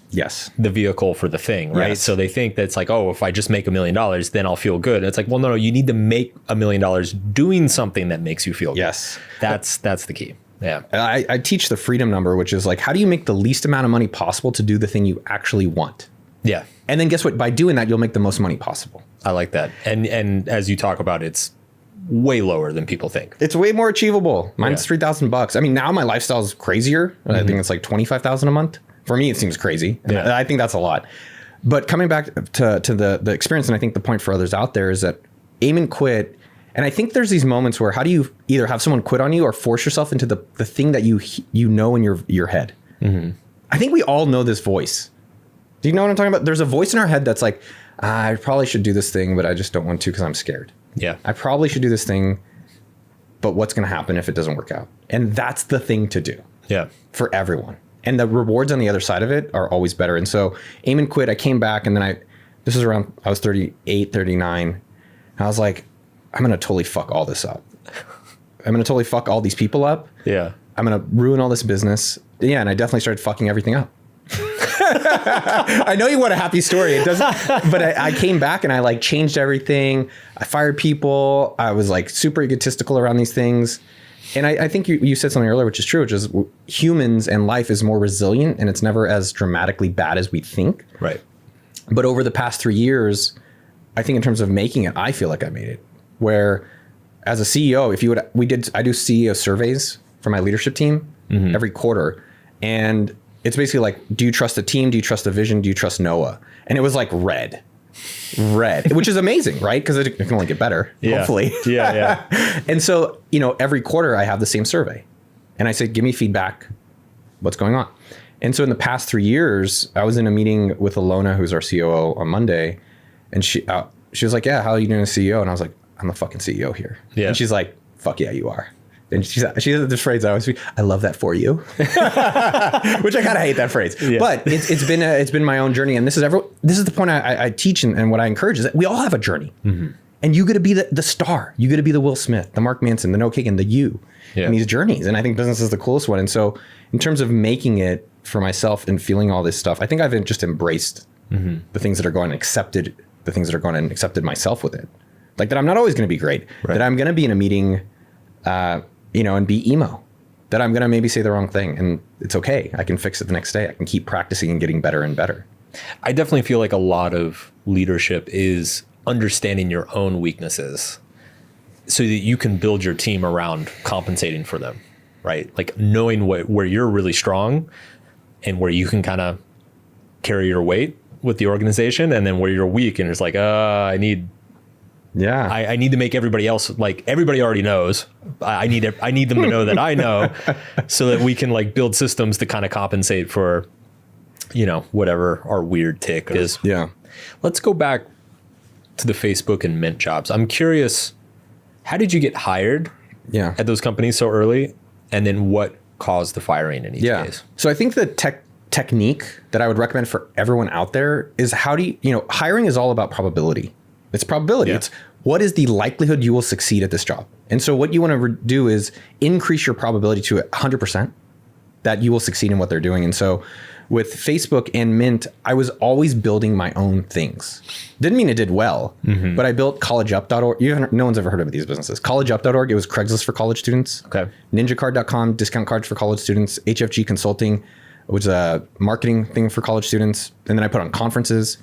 the vehicle for the thing, right? Yes. So they think that it's like, oh, if I just make $1 million, then I'll feel good. And it's like, well, no, you need to make $1 million doing something that makes you feel good. Yes. That's the key. Yeah. I teach the freedom number, which is like, how do you make the least amount of money possible to do the thing you actually want? Yeah. And then guess what? By doing that, you'll make the most money possible. I like that. And as you talk about, it's way lower than people think. It's way more achievable. Mine's $3,000. I mean, now my lifestyle is crazier. Mm-hmm. I think it's like $25,000 a month. For me, it seems crazy. Yeah. I think that's a lot. But coming back to the experience, and I think the point for others out there is that Ayman quit. And I think there's these moments where how do you either have someone quit on you or force yourself into the thing that you know in your head. Mm-hmm. I think we all know this voice. Do you know what I'm talking about? There's a voice in our head that's like, I probably should do this thing, but I just don't want to because I'm scared. Yeah. I probably should do this thing, but what's going to happen if it doesn't work out? And that's the thing to do. Yeah. For everyone. And the rewards on the other side of it are always better. And so Ayman quit. I came back and then I was 38, 39. And I was like, I'm going to totally fuck all this up. I'm going to totally fuck all these people up. Yeah. I'm going to ruin all this business. Yeah. And I definitely started fucking everything up. I know you want a happy story. It doesn't, but I came back and I like changed everything. I fired people. I was like super egotistical around these things. And I think you said something earlier, which is true, which is humans and life is more resilient and it's never as dramatically bad as we think. Right. But over the past 3 years, I think in terms of making it, I feel like I made it. Where as a CEO, I do CEO surveys for my leadership team every quarter. And it's basically like, do you trust the team? Do you trust the vision? Do you trust Noah? And it was like red, which is amazing, right? Because it can only get better, hopefully. Yeah. And so, every quarter I have the same survey and I say, give me feedback. What's going on? And so in the past 3 years, I was in a meeting with Alona, who's our COO, on Monday. And she was like, yeah, how are you doing as CEO? And I was like, I'm the fucking CEO here. Yeah. And she's like, fuck yeah, you are. And she has this phrase I love that for you, which I kind of hate that phrase, but it's been my own journey. And this is this is the point I teach and what I encourage is that we all have a journey. And you got to be the star. You got to be the Will Smith, the Mark Manson, the Noah Kagan, the you in these journeys. And I think business is the coolest one. And so in terms of making it for myself and feeling all this stuff, I think I've just embraced the things that are going and accepted the things that are going and accepted myself with it. Like that I'm not always going to be great, that I'm going to be in a meeting, and be emo, that I'm going to maybe say the wrong thing and it's okay. I can fix it the next day. I can keep practicing and getting better and better. I definitely feel like a lot of leadership is understanding your own weaknesses so that you can build your team around compensating for them, right? Like knowing where you're really strong and where you can kind of carry your weight with the organization, and then where you're weak and it's like, I need to make everybody else, like everybody already knows. I need them to know that I know, so that we can like build systems to kind of compensate for, whatever our weird tick is. Yeah. Let's go back to the Facebook and Mint jobs. I'm curious, how did you get hired at those companies so early? And then what caused the firing in each case? So I think the technique that I would recommend for everyone out there is hiring is all about probability. It's probability. It's what is the likelihood you will succeed at this job? And so what you want to do is increase your probability to 100% that you will succeed in what they're doing. And so with Facebook and Mint, I was always building my own things. Didn't mean it did well, but I built collegeup.org. No one's ever heard of these businesses. Collegeup.org, it was Craigslist for college students. Okay. NinjaCard.com, discount cards for college students. HFG Consulting was a marketing thing for college students. And then I put on conferences.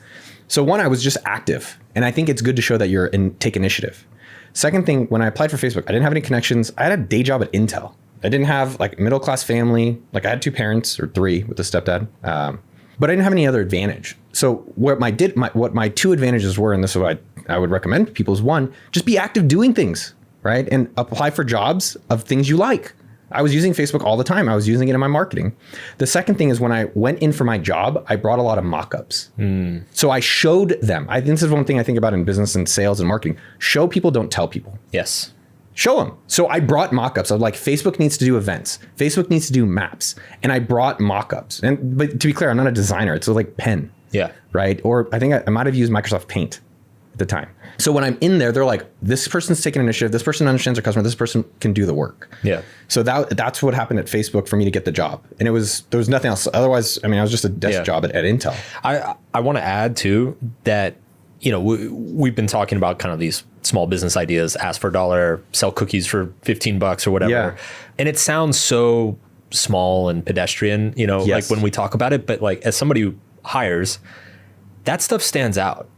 So one, I was just active. And I think it's good to show that take initiative. Second thing, when I applied for Facebook, I didn't have any connections. I had a day job at Intel. I didn't have like middle-class family. Like I had 2 parents or 3 with a stepdad. But I didn't have any other advantage. So what my 2 advantages were, and this is what I would recommend to people, is one, just be active doing things, right? And apply for jobs of things you like. I was using Facebook all the time. I was using it in my marketing. The second thing is when I went in for my job, I brought a lot of mock-ups. So I showed them. This is one thing I think about in business and sales and marketing. Show people, don't tell people. Yes. Show them. So I brought mock-ups. I was like, Facebook needs to do events. Facebook needs to do maps. And I brought mock-ups. But to be clear, I'm not a designer. It's like pen. Yeah. Right? Or I think I might have used Microsoft Paint at the time. So when I'm in there, they're like, this person's taking initiative. This person understands their customer. This person can do the work. Yeah. So that's what happened at there for me to get the job. And there was nothing else. Otherwise, I was just a desk job at Intel. I want to add too that, we've been talking about kind of these small business ideas, ask for $1, sell cookies for $15 or whatever. Yeah. And it sounds so small and pedestrian, like when we talk about it, but like as somebody who hires, that stuff stands out.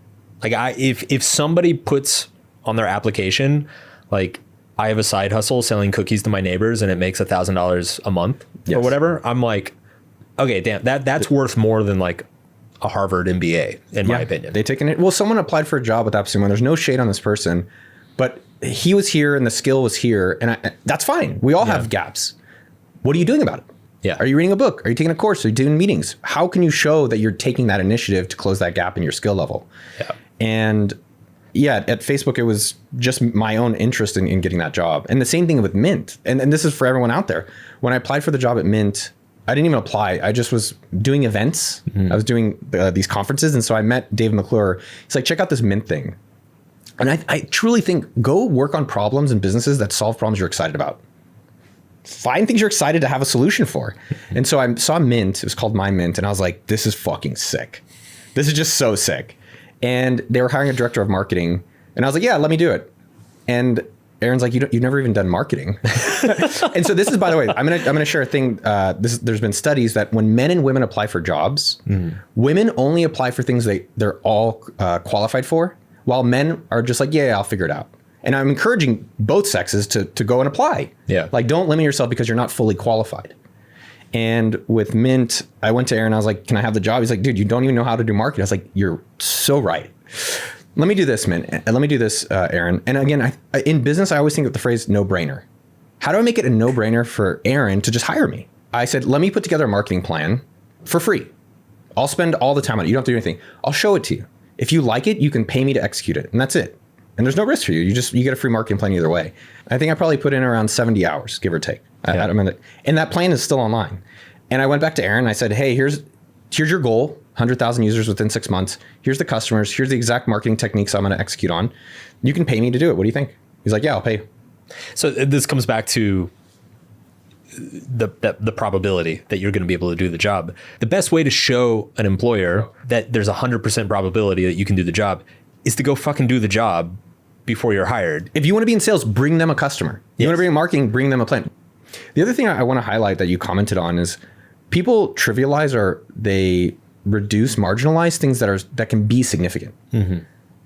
Like if somebody puts on their application, like I have a side hustle selling cookies to my neighbors and it makes $1,000 a month or whatever, I'm like, okay, damn, that's worth more than like a Harvard MBA in my opinion. They taken it. Well, someone applied for a job with AppSumo. There's no shade on this person, but he was here and the skill was here, and that's fine. We all have gaps. What are you doing about it? Yeah. Are you reading a book? Are you taking a course? Are you doing meetings? How can you show that you're taking that initiative to close that gap in your skill level? Yeah. And at Facebook, it was just my own interest in getting that job. And the same thing with Mint. And this is for everyone out there. When I applied for the job at Mint, I didn't even apply. I just was doing events. I was doing these conferences. And so I met Dave McClure. He's like, check out this Mint thing. And I truly think go work on problems in businesses that solve problems you're excited about. Find things you're excited to have a solution for. And so I saw Mint. It was called My Mint. And I was like, this is fucking sick. This is just so sick. And they were hiring a director of marketing. And I was like, yeah, let me do it. And Aaron's like, you've never even done marketing. And so this is, by the way, I'm gonna share a thing. There's been studies that when men and women apply for jobs, women only apply for things they're all qualified for, while men are just like, yeah, I'll figure it out. And I'm encouraging both sexes to go and apply. Yeah. Like, don't limit yourself because you're not fully qualified. And with Mint, I went to Aaron. I was like, can I have the job? He's like, dude, you don't even know how to do marketing. I was like, you're so right. Let me do this, Mint. Let me do this, Aaron. And again, in business, I always think of the phrase no-brainer. How do I make it a no-brainer for Aaron to just hire me? I said, let me put together a marketing plan for free. I'll spend all the time on it. You don't have to do anything. I'll show it to you. If you like it, you can pay me to execute it. And that's it. And there's no risk for you. You get a free marketing plan either way. I think I probably put in around 70 hours, give or take. Yeah. And that plan is still online. And I went back to Aaron. I said, hey, here's your goal. 100,000 users within 6 months. Here's the customers. Here's the exact marketing techniques I'm going to execute on. You can pay me to do it. What do you think? He's like, yeah, I'll pay you. So this comes back to the probability that you're going to be able to do the job. The best way to show an employer that there's 100% probability that you can do the job is to go fucking do the job before you're hired. If you want to be in sales, bring them a customer. You want to bring in marketing, bring them a plan. The other thing I want to highlight that you commented on is people trivialize or they reduce, marginalize things that can be significant.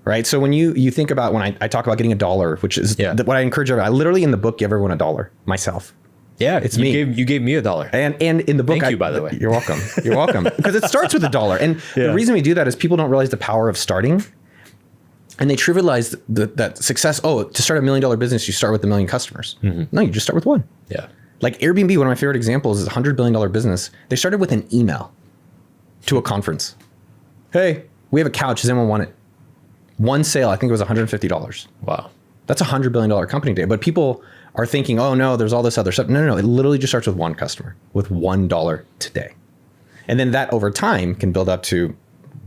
Right. So when you think about when I talk about getting $1, which is what I encourage everyone, I literally in the book give everyone $1 myself. Yeah, it's me. You gave me $1. And in the book, thank you, by the way. You're welcome. You're welcome. Because it starts with $1. And the reason we do that is people don't realize the power of starting. And they trivialize that success. Oh, to start $1 million business, you start with 1 million customers. No, you just start with one. Yeah. Like Airbnb, one of my favorite examples is a $100 billion business. They started with an email to a conference. Hey, we have a couch. Does anyone want it? One sale, I think it was $150. Wow. That's a $100 billion company today. But people are thinking, oh no, there's all this other stuff. No. It literally just starts with one customer with $1 today. And then that over time can build up to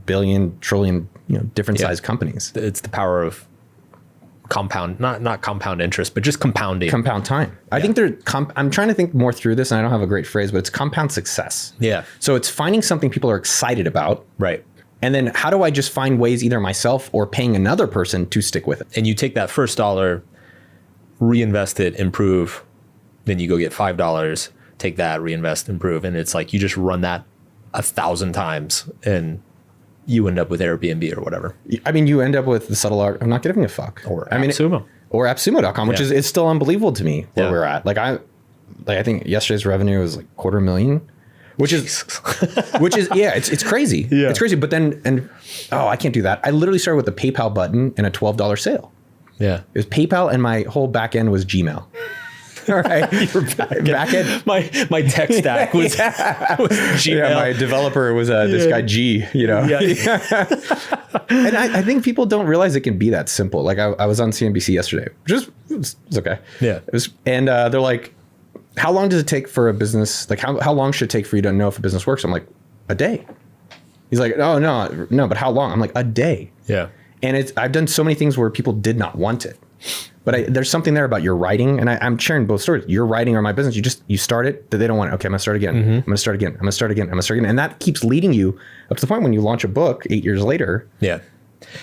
billion, trillion, different size companies. It's the power of compound, not compound interest, but just compounding. Compound time. I think I'm trying to think more through this and I don't have a great phrase, but it's compound success. Yeah. So it's finding something people are excited about. Right. And then how do I just find ways either myself or paying another person to stick with it? And you take that first $1, reinvest it, improve, then you go get $5, take that, reinvest, improve. And it's like you just run that 1,000 times and you end up with Airbnb or whatever. I mean, you end up with the subtle art of not giving a fuck. Or AppSumo. Or AppSumo.com, which is still unbelievable to me where we're at. I think yesterday's revenue was like $250,000, which is it's crazy. Yeah. It's crazy. But then, I can't do that. I literally started with a PayPal button and a $12 sale. Yeah. It was PayPal and my whole back end was Gmail. All right. Back end. My tech stack was Gmail. Yeah, my developer was this guy G, Yeah. And I think people don't realize it can be that simple. Like I was on CNBC yesterday. It's okay. Yeah. And they're like, how long does it take for a business? Like how long should it take for you to know if a business works? I'm like, a day. He's like, oh, no, but how long? I'm like, a day. Yeah. And I've done so many things where people did not want it. But there's something there about your writing, and I'm sharing both stories. Your writing or my business, you start it, that they don't want it. Okay, I'm gonna start again. I'm gonna start again. I'm gonna start again. I'm gonna start again. And that keeps leading you up to the point when you launch a book 8 years later. Yeah.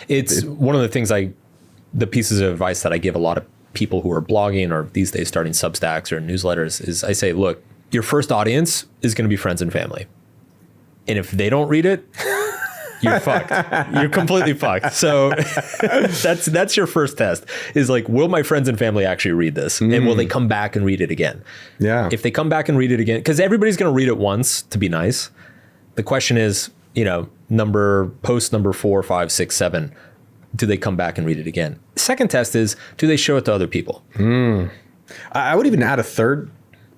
It's one of the things the pieces of advice that I give a lot of people who are blogging or these days starting Substacks or newsletters is I say, look, your first audience is going to be friends and family. And if they don't read it, you're fucked. You're completely fucked. So that's your first test is like, will my friends and family actually read this? And will they come back and read it again? Yeah. If they come back and read it again, because everybody's going to read it once to be nice. The question is, post number 4, 5, 6, 7, do they come back and read it again? Second test is, do they show it to other people? I would even add a third,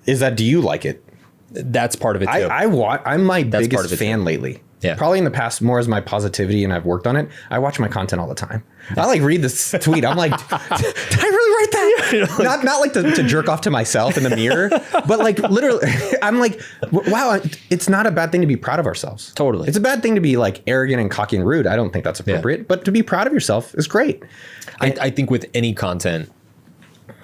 is that do you like it? That's part of it too. I'm my biggest fan lately. Yeah. Probably in the past more as my positivity and I've worked on it. I watch my content all the time. I read this tweet. I'm like, did I really write that? Not like to jerk off to myself in the mirror, but literally I'm like, wow, it's not a bad thing to be proud of ourselves. Totally. It's a bad thing to be arrogant and cocky and rude. I don't think that's appropriate, but to be proud of yourself is great. I think with any content,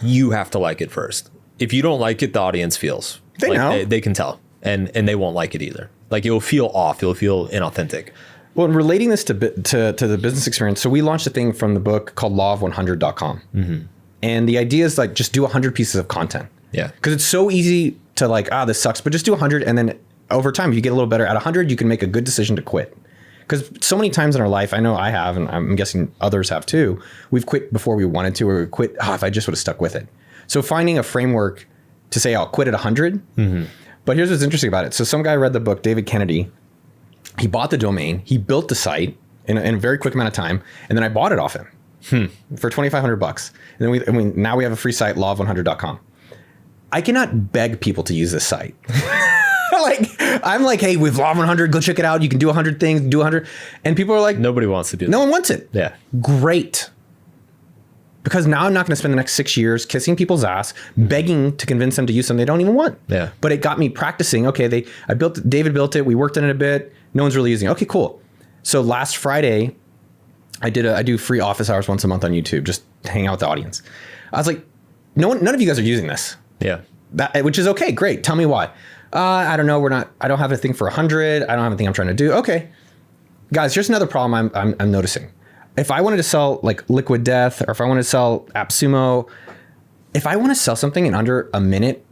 you have to like it first. If you don't like it, the audience feels. They know. They can tell. And they won't like it either. It will feel off. It'll feel inauthentic. Well, and relating this to the business experience, so we launched a thing from the book called lawof100.com. And the idea is just do 100 pieces of content. Yeah. Because it's so easy to this sucks, but just do 100. And then over time, if you get a little better at 100, you can make a good decision to quit. Because so many times in our life, I know I have, and I'm guessing others have too, we've quit before we wanted to, or we quit, if I just would have stuck with it. So finding a framework to say, I'll quit at 100. But here's what's interesting about it. So some guy read the book, David Kennedy. He bought the domain. He built the site in a very quick amount of time. And then I bought it off him for $2,500. And then now we have a free site, lawof100.com. I cannot beg people to use this site. I'm like, hey, we've Law 100, go check it out. You can do 100 things, do 100. And people are like, nobody wants to do that. No one wants it. Yeah. Great. Because now I'm not going to spend the next 6 years kissing people's ass, begging to convince them to use something they don't even want. Yeah. But it got me practicing. Okay, David built it. We worked on it a bit. No one's really using it. Okay, cool. So last Friday, I do free office hours once a month on YouTube, just to hang out with the audience. I was like, none of you guys are using this. Yeah. Which is okay, great. Tell me why. I don't know. I don't have a thing for 100. I don't have a thing I'm trying to do. Okay. Guys, here's another problem I'm noticing. If I wanted to sell like Liquid Death, or if I wanted to sell AppSumo, if I want to sell something in under a minute,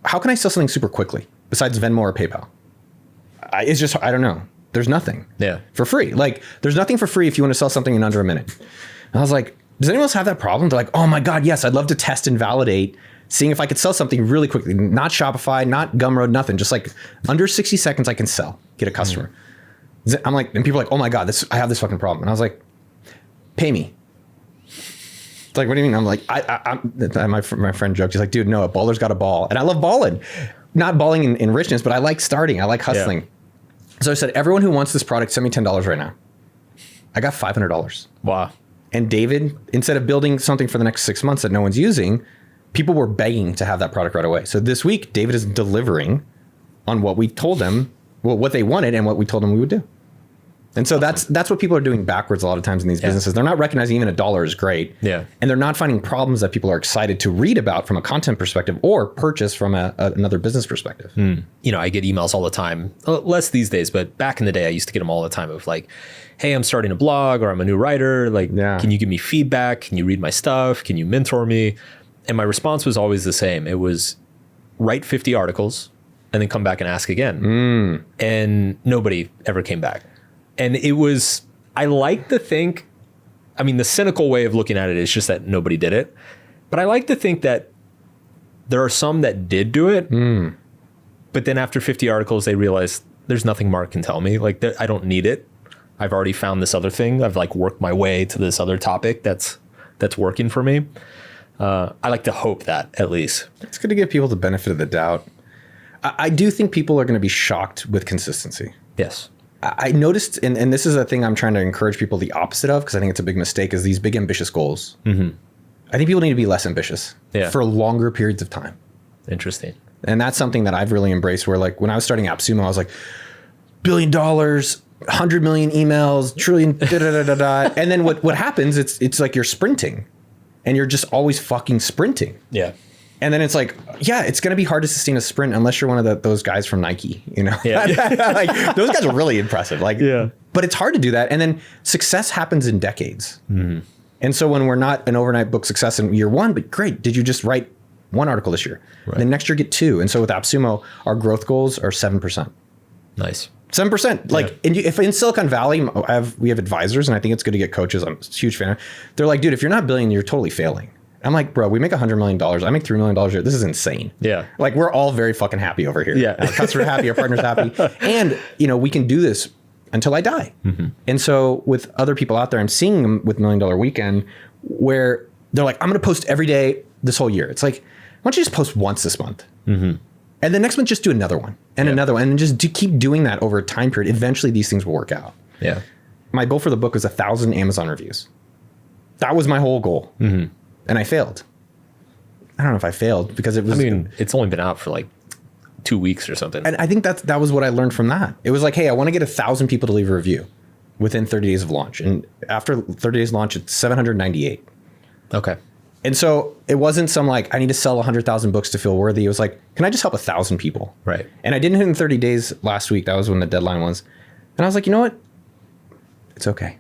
how can I sell something super quickly besides Venmo or PayPal? I don't know. There's nothing for free. Like there's nothing for free if you want to sell something in under a minute. And I was like, does anyone else have that problem? They're like, oh my God, yes, I'd love to test and validate, seeing if I could sell something really quickly, not Shopify, not Gumroad, nothing. Just like under 60 seconds, I can get a customer. I'm like, and people are like, oh my God, I have this fucking problem. And I was like, pay me. It's like, what do you mean? I'm like, my friend joked, he's like, dude, no, a baller's got a ball. And I love balling, not balling in richness, but I like starting. I like hustling. Yeah. So I said, everyone who wants this product, send me $10 right now. I got $500. Wow. And David, instead of building something for the next 6 months that no one's using, people were begging to have that product right away. So this week, David is delivering on what we told them, what they wanted and what we told them we would do. And so that's what people are doing backwards a lot of times in these businesses. They're not recognizing even $1 is great. Yeah. And they're not finding problems that people are excited to read about from a content perspective or purchase from another business perspective. You know, I get emails all the time, less these days, but back in the day, I used to get them all the time of like, hey, I'm starting a blog or I'm a new writer. Like, can you give me feedback? Can you read my stuff? Can you mentor me? And my response was always the same. It was write 50 articles and then come back and ask again. And nobody ever came back. And it was, I like to think, I mean, the cynical way of looking at it is just that nobody did it. But I like to think that there are some that did do it. But then after 50 articles, they realized there's nothing Mark can tell me. Like, I don't need it. I've already found this other thing. I've like worked my way to this other topic that's working for me. I like to hope that, at least. It's good to give people the benefit of the doubt. I do think people are going to be shocked with consistency. Yes. I noticed, and this is a thing I'm trying to encourage people the opposite of, because I think it's a big mistake, is these big ambitious goals. I think people need to be less ambitious for longer periods of time. Interesting. And that's something that I've really embraced, where like when I was starting AppSumo, I was like, $1 billion, 100 million emails, trillion, da da da da da. And then what happens, it's like you're sprinting and you're just always fucking sprinting. Yeah. And then it's like, yeah, it's going to be hard to sustain a sprint unless you're one of those guys from Nike, you know? Yeah. Like those guys are really impressive. Like, but it's hard to do that. And then success happens in decades. And so when we're not an overnight book success in year one, but great, did you just write one article this year? Right. Then next year get 2. And so with AppSumo, our growth goals are 7%. Nice. 7%. Like, if in Silicon Valley, we have advisors, and I think it's good to get coaches. I'm a huge fan. They're like, dude, if you're not billion, you're totally failing. I'm like, bro, we make $100 million. I make $3 million a year. This is insane. Yeah. Like, we're all very fucking happy over here. Yeah. Our customers happy, our partners happy. And, you know, we can do this until I die. And so with other people out there, I'm seeing them with $1 Million Weekend where they're like, I'm going to post every day this whole year. It's like, why don't you just post once this month? And then next month, just do another one and another one. And just keep doing that over a time period. Eventually, these things will work out. Yeah. My goal for the book was 1,000 Amazon reviews. That was my whole goal. And I failed. I don't know if I failed because it was... I mean, it's only been out for like 2 weeks or something. And I think that was what I learned from that. It was like, hey, I want to get 1,000 people to leave a review within 30 days of launch. And after 30 days of launch, it's 798. Okay. And so it wasn't some like, I need to sell 100,000 books to feel worthy. It was like, can I just help 1,000 people? Right. And I didn't hit in 30 days last week. That was when the deadline was. And I was like, you know what? It's okay.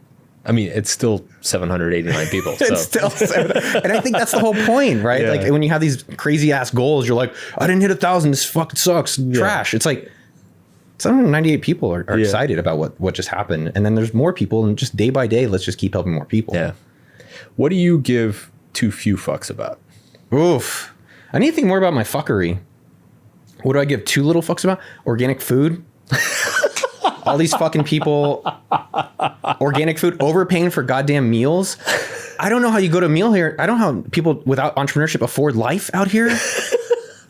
I mean, it's still 789 people. So. It's still and I think that's the whole point, right? Yeah. Like when you have these crazy ass goals, you're like, I didn't hit 1,000. This fucking sucks. Trash. It's like 798 people are excited about what just happened. And then there's more people, and just day by day, let's just keep helping more people. Yeah. What do you give too few fucks about? Oof. I need to think more about my fuckery. What do I give too little fucks about? Organic food. All these fucking people, organic food, overpaying for goddamn meals. I don't know how you go to a meal here. I don't know how people without entrepreneurship afford life out here.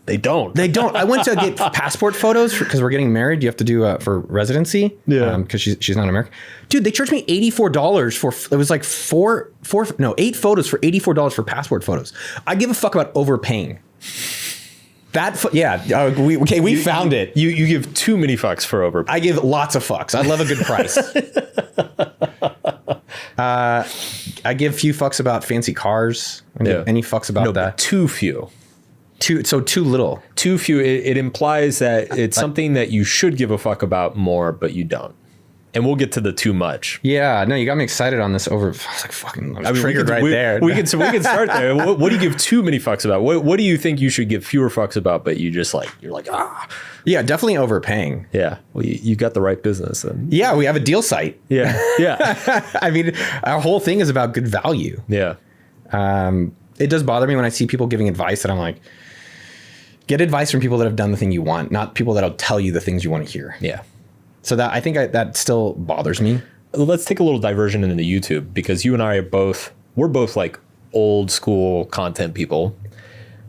They don't. They don't. I went to get passport photos because we're getting married. You have to do for residency. Yeah. Because she's not American. Dude, they charged me $84 for, it was like 8 photos for $84 for passport photos. I give a fuck about overpaying. We found it. You give too many fucks for overpaying. I give lots of fucks. I love a good price. I give few fucks about fancy cars. I don't give any fucks about that. Too few. Too little. Too few. It implies that it's something that you should give a fuck about more, but you don't. And we'll get to the too much. Yeah, no, you got me excited on this over. I was like, fucking, I was triggered right there. We can start there. What do you give too many fucks about? What do you think you should give fewer fucks about, but you're like, ah. Yeah, definitely overpaying. Yeah, well, you got the right business. And yeah, we have a deal site. Yeah. I mean, our whole thing is about good value. Yeah. It does bother me when I see people giving advice that I'm like, get advice from people that have done the thing you want, not people that'll tell you the things you want to hear. Yeah. So that still bothers me. Let's take a little diversion into YouTube, because you and I we're both like old school content people,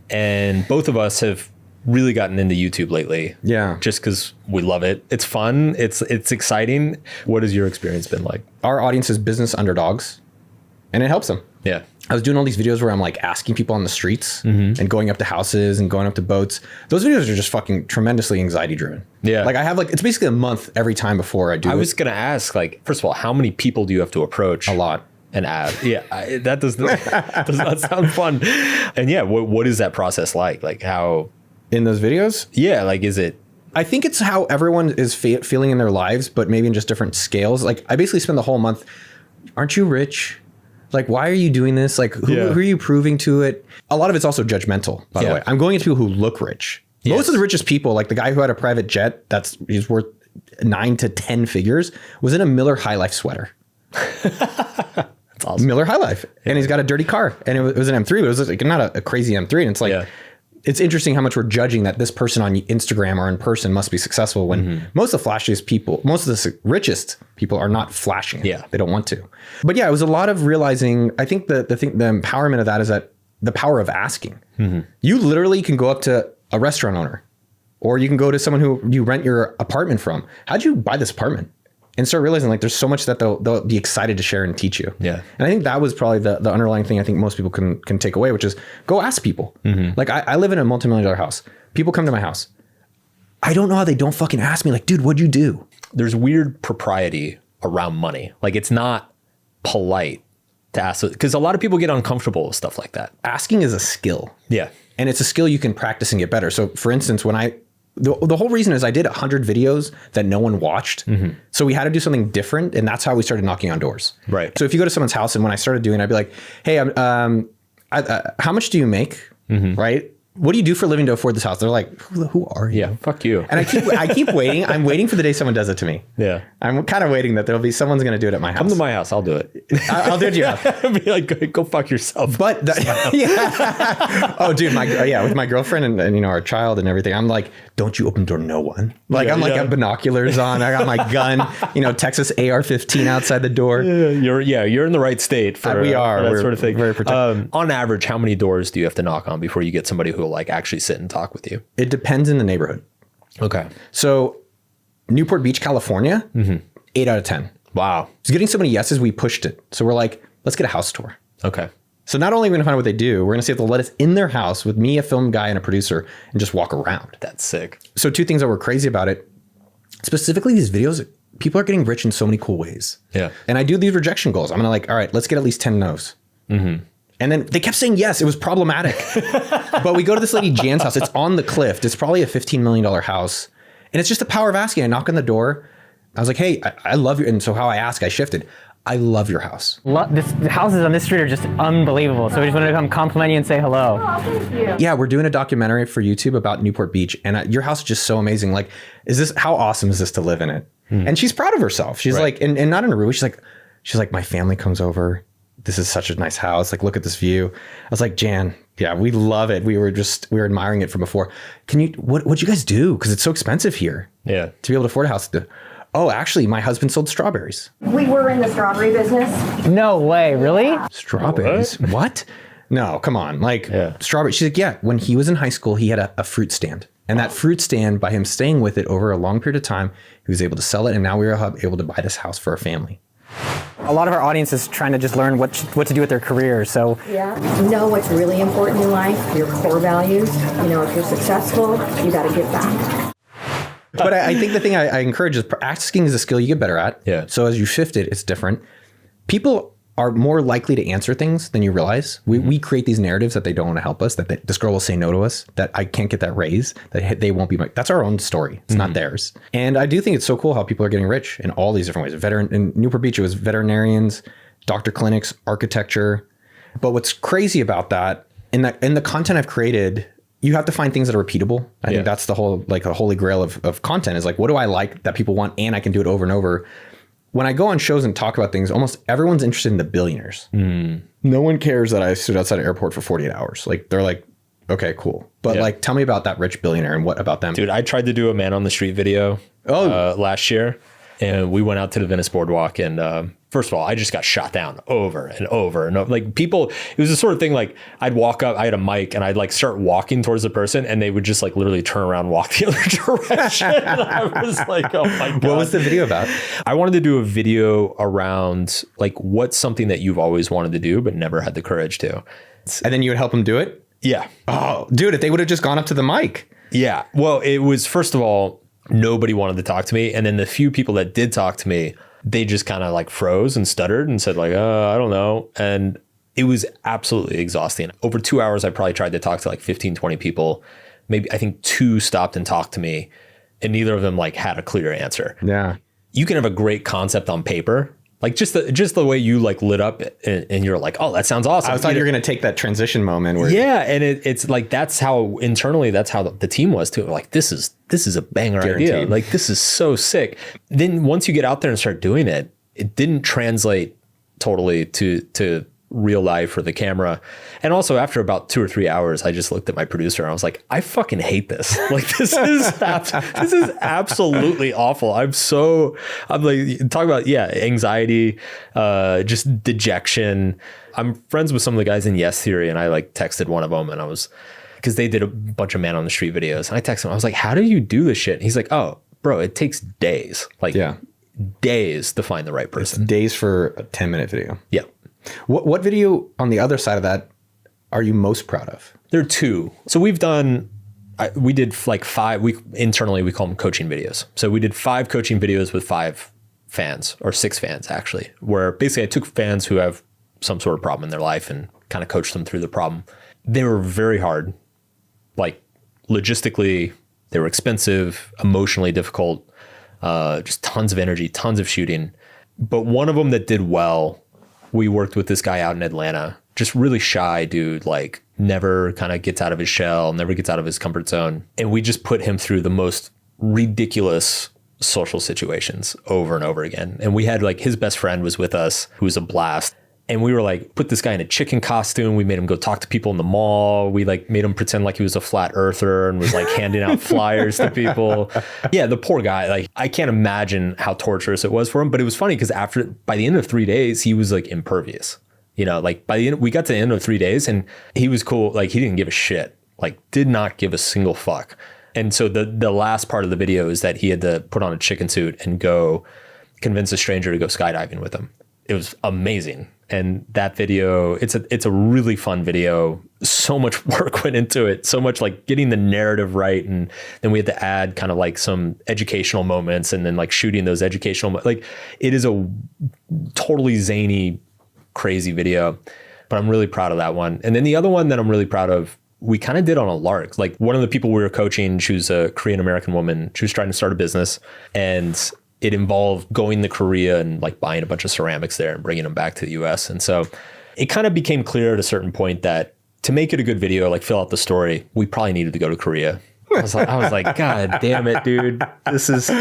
and both of us have really gotten into YouTube lately. Yeah. Just because we love it. It's fun. It's exciting. What has your experience been like? Our audience is business underdogs, and it helps them. Yeah. I was doing all these videos where I'm like asking people on the streets and going up to houses and going up to boats. Those videos are just fucking tremendously anxiety driven. Yeah. Like I have it's basically a month every time before I do it. I was going to ask, like, first of all, how many people do you have to approach? A lot. And add. Yeah. That does not sound fun. And yeah, what is that process like? Like how. In those videos? Yeah. Like, is it. I think it's how everyone is feeling in their lives, but maybe in just different scales. Like I basically spend the whole month, aren't you rich? Like, why are you doing this? Like, who are you proving to it? A lot of it's also judgmental, by the way. I'm going into people who look rich. Yes. Most of the richest people, like the guy who had a private jet he's worth 9 to 10 figures, was in a Miller High Life sweater. That's awesome. Miller High Life. Yeah. And he's got a dirty car. And it was an M3, but it was like not a crazy M3. And it's like, it's interesting how much we're judging that this person on Instagram or in person must be successful when most of the flashiest people, most of the richest people are not flashing it. Yeah. They don't want to. But yeah, it was a lot of realizing, I think the empowerment of that is that the power of asking. You literally can go up to a restaurant owner, or you can go to someone who you rent your apartment from. How'd you buy this apartment? And start realizing like there's so much that they'll be excited to share and teach you. Yeah. And I think that was probably the underlying thing I think most people can take away, which is go ask people. Like I live in a multi-million-dollar house. People come to my house. I don't know how they don't fucking ask me like, dude, what'd you do? There's weird propriety around money. Like it's not polite to ask, because a lot of people get uncomfortable with stuff like that. Asking is a skill. Yeah. And it's a skill you can practice and get better. So for instance, when the whole reason is I did 100 videos that no one watched. So we had to do something different. And that's how we started knocking on doors. Right. So if you go to someone's house, and when I started doing it, I'd be like, hey, how much do you make? Right. What do you do for a living to afford this house? They're like, who are you? Yeah, fuck you. And I keep waiting. I'm waiting for the day someone does it to me. Yeah. I'm kind of waiting that someone's going to do it at my house. Come to my house. I'll do it. I'll do it to your house. I'll be like, go fuck yourself. But oh, dude, with my girlfriend and our child and everything, I'm like, don't you open the door, no one. Like I have binoculars on. I got my gun, Texas AR-15 outside the door. You're in the right state for that sort of thing. Very protected. On average, how many doors do you have to knock on before you get somebody who will like actually sit and talk with you? It depends in the neighborhood. Okay. So Newport Beach, California, 8 out of 10. Wow. So getting so many yeses, we pushed it. So we're like, let's get a house tour. Okay. So not only are we going to find out what they do, we're going to see if they'll let us in their house with me, a film guy, and a producer, and just walk around. That's sick. So 2 things that were crazy about it, specifically these videos, people are getting rich in so many cool ways. Yeah. And I do these rejection goals. I'm going to all right, let's get at least 10 no's. And then they kept saying yes. It was problematic. But we go to this lady Jan's house. It's on the cliff. It's probably a $15 million house. And it's just the power of asking. I knock on the door. I was like, hey, I love you. And so how I ask, I shifted. I love your house. The houses on this street are just unbelievable. So we just wanted to come compliment you and say hello. Oh, thank you. Yeah, we're doing a documentary for YouTube about Newport Beach. And your house is just so amazing. Like, how awesome is this to live in it? And she's proud of herself. She's like, and not in a rude way. She's like, my family comes over. This is such a nice house. Like, look at this view. I was like, Jan, yeah, we love it. We were admiring it from before. What'd you guys do? Because it's so expensive here. Yeah. To be able to afford a house. Oh, actually, my husband sold strawberries. We were in the strawberry business. No way, really? Strawberries? What? No, come on. Strawberries. She's like, yeah, when he was in high school, he had a fruit stand. And that fruit stand, by him staying with it over a long period of time, he was able to sell it. And now we were able to buy this house for our family. A lot of our audience is trying to just learn what to do with their career. So Yeah. Know what's really important in life, your core values. You know, if you're successful, you got to give back. But I think the thing I encourage is asking is a skill you get better at. Yeah. So as you shift it, it's different. People are more likely to answer things than you realize. We create these narratives that they don't want to help us, that this girl will say no to us, that I can't get that raise, that they won't be that's our own story. It's not theirs. And I do think it's so cool how people are getting rich in all these different ways. In Newport Beach, it was veterinarians, doctor clinics, architecture. But what's crazy about that, in the content I've created, you have to find things that are repeatable. I think that's the whole, like a holy grail of content is like, what do I like that people want and I can do it over and over? When I go on shows and talk about things, almost everyone's interested in the billionaires. No one cares that I stood outside an airport for 48 hours. Like they're like, okay, cool. But like, tell me about that rich billionaire and what about them? Dude, I tried to do a man on the street video last year, and we went out to the Venice Boardwalk, and first of all, I just got shot down over and over and over. Like people, it was the sort of thing like I'd walk up, I had a mic, and I'd like start walking towards the person, and they would just like literally turn around and walk the other direction. And I was like, oh my God. What was the video about? I wanted to do a video around like what's something that you've always wanted to do but never had the courage to. And then you would help them do it? Yeah. Oh, dude, if they would have just gone up to the mic. Yeah. Well, it was, first of all, nobody wanted to talk to me. And then the few people that did talk to me, they just kind of like froze and stuttered and said like, I don't know. And it was absolutely exhausting. Over 2 hours, I probably tried to talk to like 15, 20 people. Maybe I think 2 stopped and talked to me, and neither of them like had a clear answer. Yeah. You can have a great concept on paper. Like just the way you like lit up and you're like, oh, that sounds awesome. I thought you were going to take that transition moment where and it's like, that's how internally, that's how the team was too. Like, this is a banger idea. Like, this is so sick. Then once you get out there and start doing it, it didn't translate totally to real life for the camera. And also after about 2 or 3 hours, I just looked at my producer and I was like, I fucking hate this. Like, this is absolutely awful. I'm like, talk about, anxiety, just dejection. I'm friends with some of the guys in Yes Theory, and I like texted one of them, and I was, because they did a bunch of man on the street videos, and I texted him, I was like, how do you do this shit? And he's like, oh, bro, it takes days, like days to find the right person. It's days for a 10-minute video. Yeah. What video on the other side of that are you most proud of? There are 2. So we did like 5, internally we call them coaching videos. So we did 5 coaching videos with 5 fans, or 6 fans actually, where basically I took fans who have some sort of problem in their life and kind of coached them through the problem. They were very hard, like logistically, they were expensive, emotionally difficult, just tons of energy, tons of shooting. But one of them that did well, we worked with this guy out in Atlanta, just really shy dude, like never kind of gets out of his shell, never gets out of his comfort zone. And we just put him through the most ridiculous social situations over and over again. And we had like, his best friend was with us, who was a blast. And we were like, put this guy in a chicken costume. We made him go talk to people in the mall. We like made him pretend like he was a flat earther and was like handing out flyers to people. Yeah, the poor guy. Like, I can't imagine how torturous it was for him. But it was funny because by the end of 3 days, he was like impervious. You know, like by the end, we got to the end of 3 days and he was cool. Like, he didn't give a shit. Like, did not give a single fuck. And so the last part of the video is that he had to put on a chicken suit and go convince a stranger to go skydiving with him. It was amazing. And that video, it's a really fun video. So much work went into it. So much like getting the narrative right. And then we had to add kind of like some educational moments and then like shooting those educational, like it is a totally zany, crazy video, but I'm really proud of that one. And then the other one that I'm really proud of, we kind of did on a lark. Like one of the people we were coaching, she was a Korean American woman. She was trying to start a business, and it involved going to Korea and like buying a bunch of ceramics there and bringing them back to the US. And so it kind of became clear at a certain point that to make it a good video, like fill out the story, we probably needed to go to Korea. I was like, God damn it, dude. This is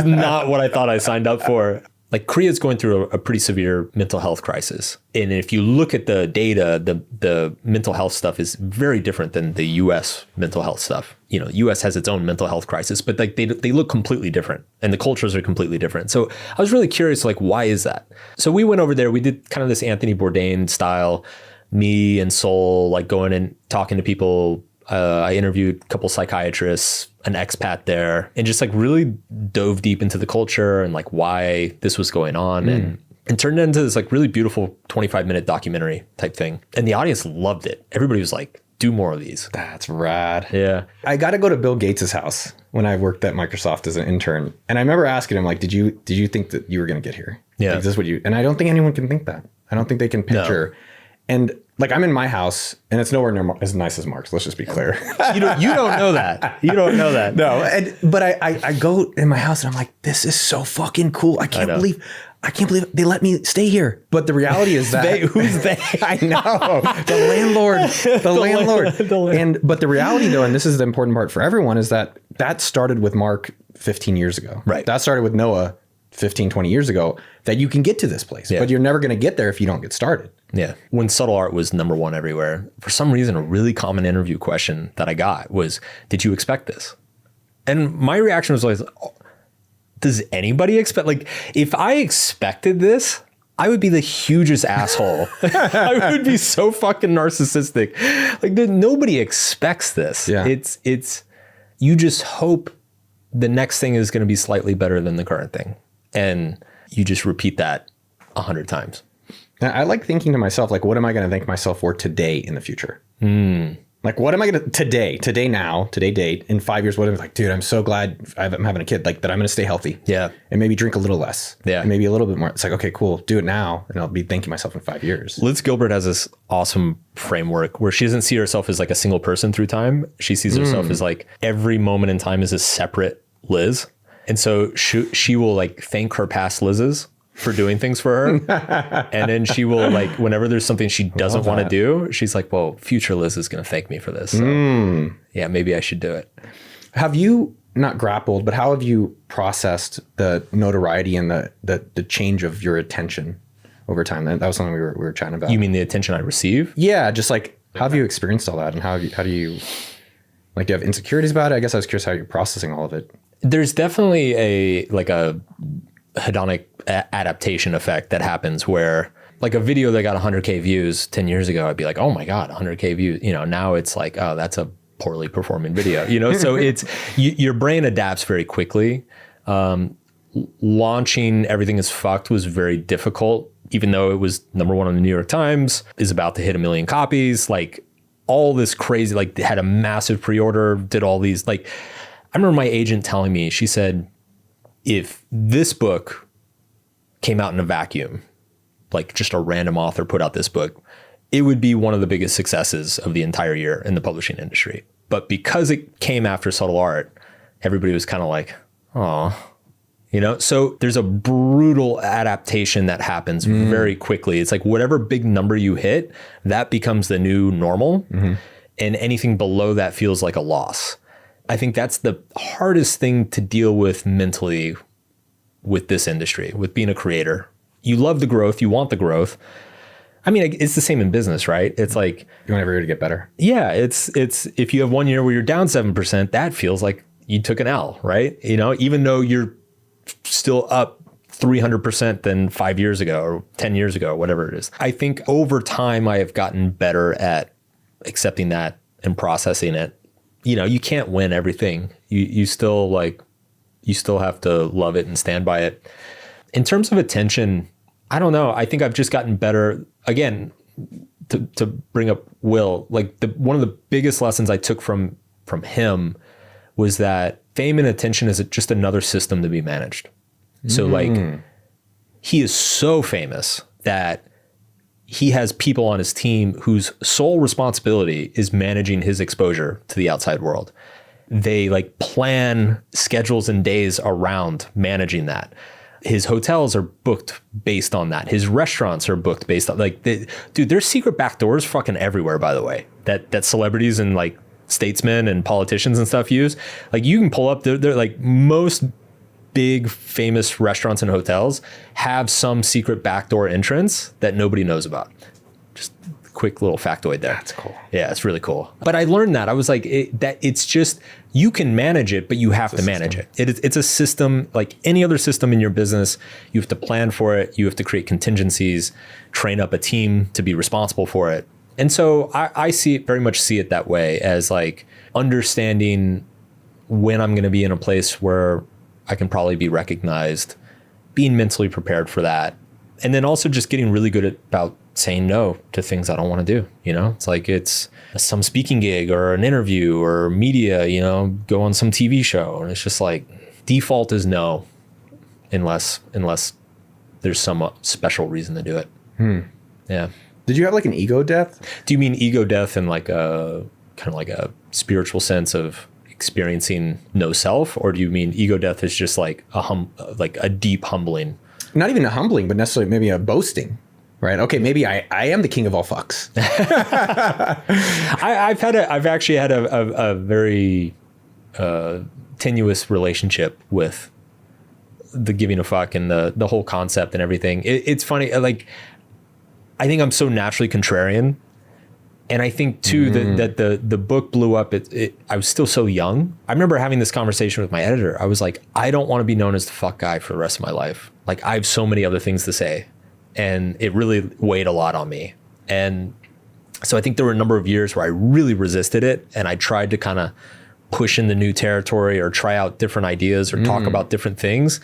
not what I thought I signed up for. Like, Korea is going through a pretty severe mental health crisis. And if you look at the data, the mental health stuff is very different than the US mental health stuff. You know, US has its own mental health crisis, but like they look completely different and the cultures are completely different. So I was really curious, like, why is that? So we went over there, we did kind of this Anthony Bourdain style, me and Soul, like going and talking to people. I interviewed a couple psychiatrists, an expat there, and just like really dove deep into the culture and like why this was going on. And and turned it into this like really beautiful 25-minute documentary type thing. And the audience loved it. Everybody was like, do more of these. That's rad. Yeah. I got to go to Bill Gates' house when I worked at Microsoft as an intern. And I remember asking him, like, did you think that you were going to get here? Yeah. Like, is this what you, and I don't think anyone can think that. I don't think they can picture. And like, I'm in my house and it's nowhere near as nice as Mark's. Let's just be clear. You don't know that. You don't know that. No. But I go in my house and I'm like, this is so fucking cool. I can't believe they let me stay here. But the reality is that who's they? I know. The landlord. But the reality though, and this is the important part for everyone, is that started with Mark 15 years ago. Right. That started with Noah 15, 20 years ago, that you can get to this place, but you're never going to get there if you don't get started. Yeah. When subtle art was number one everywhere, for some reason, a really common interview question that I got was, did you expect this? And my reaction was always, does anybody expect, like, if I expected this, I would be the hugest asshole. I would be so fucking narcissistic. Like, nobody expects this. Yeah. It's, you just hope the next thing is going to be slightly better than the current thing. And you just repeat that 100 times. I like thinking to myself, like, what am I going to thank myself for today in the future? Like, what am I going to today date in 5 years? What am I like, dude, I'm so glad I'm having a kid, like, that I'm going to stay healthy. Yeah. And maybe drink a little less. Yeah. And maybe a little bit more. It's like, okay, cool. Do it now. And I'll be thanking myself in 5 years. Liz Gilbert has this awesome framework where she doesn't see herself as like a single person through time. She sees herself as like every moment in time is a separate Liz. And so she will like thank her past Liz's for doing things for her. And then she will, like, whenever there's something she doesn't want to do, she's like, well, future Liz is going to thank me for this. So yeah, maybe I should do it. Have you not grappled, but how have you processed the notoriety and the change of your attention over time? That was something we were chatting about. You mean the attention I receive? Yeah. Just like, how have you experienced all that? And how do you, like, do you have insecurities about it? I guess I was curious how you're processing all of it. There's definitely a hedonic adaptation effect that happens where, like, a video that got 100K views 10 years ago, I'd be like, oh my God, 100K views. You know, now it's like, oh, that's a poorly performing video, you know? So it's, your brain adapts very quickly. Launching Everything is Fucked was very difficult, even though it was number one on the New York Times, is about to hit 1 million copies, like all this crazy, like, had a massive pre-order, did all these, like, I remember my agent telling me, she said, if this book came out in a vacuum, like just a random author put out this book, it would be one of the biggest successes of the entire year in the publishing industry. But because it came after subtle art, everybody was kind of like, oh, you know? So there's a brutal adaptation that happens very quickly. It's like whatever big number you hit, that becomes the new normal. And anything below that feels like a loss. I think that's the hardest thing to deal with mentally with this industry, with being a creator. You love the growth, you want the growth. I mean, it's the same in business, right? It's like, You want every year to get better. yeah, it's if you have 1 year where you're down 7%, that feels like you took an L, right? You know, even though you're still up 300% than 5 years ago or 10 years ago, whatever it is. I think over time I have gotten better at accepting that and processing it. You know, you can't win everything. You still have to love it and stand by it. In terms of attention, I don't know. I think I've just gotten better. Again, to bring up Will, like one of the biggest lessons I took from him was that fame and attention is just another system to be managed. So like, he is so famous that he has people on his team whose sole responsibility is managing his exposure to the outside world. They like plan schedules and days around managing that. His hotels are booked based on that. His restaurants are booked based on dude, there's secret back doors fucking everywhere, by the way, that celebrities and like statesmen and politicians and stuff use. Like you can pull up, they're like most big famous restaurants and hotels have some secret backdoor entrance that nobody knows about. Just a quick little factoid there. That's cool. Yeah, it's really cool. But I learned that. I was like, it's just, you can manage it, but you have to manage it. It's a system like any other system in your business. You have to plan for it. You have to create contingencies, train up a team to be responsible for it. And so I very much see it that way, as like understanding when I'm going to be in a place where I can probably be recognized, being mentally prepared for that, And then also just getting really good about saying no to things I don't want to do. You know, it's like it's some speaking gig or an interview or media, you know, go on some TV show. And it's just like default is no, unless there's some special reason to do it. Yeah. Did you have like an ego death? Do you mean ego death in like a kind of like a spiritual sense of experiencing no self? Or do you mean ego death is just like a deep humbling? Not even a humbling, but necessarily maybe a boasting, right? Okay, maybe I am the king of all fucks. I've actually had a very tenuous relationship with the giving a fuck and the whole concept and everything. It's funny, like I think I'm so naturally contrarian, and I think too that the book blew up. I was still so young. I remember having this conversation with my editor. I was like, I don't want to be known as the fuck guy for the rest of my life. Like I have so many other things to say, and it really weighed a lot on me. And so I think there were a number of years where I really resisted it, and I tried to kind of push into new territory or try out different ideas or talk about different things.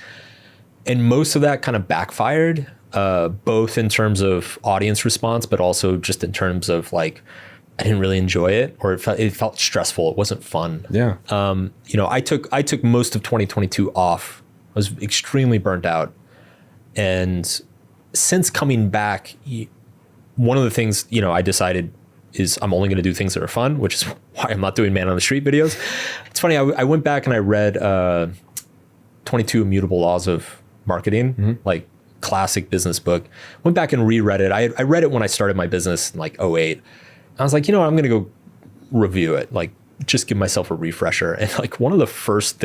And most of that kind of backfired, both in terms of audience response, but also just in terms of like, I didn't really enjoy it, or it felt stressful. It wasn't fun. Yeah. You know, I took most of 2022 off. I was extremely burnt out. And since coming back, one of the things, you know, I decided is I'm only going to do things that are fun, which is why I'm not doing man on the street videos. It's funny. I went back and I read 22 Immutable Laws of Marketing, like classic business book. Went back and reread it. I read it when I started my business in like 2008. I was like, you know what? I'm going to go review it. Like just give myself a refresher. And like one of the first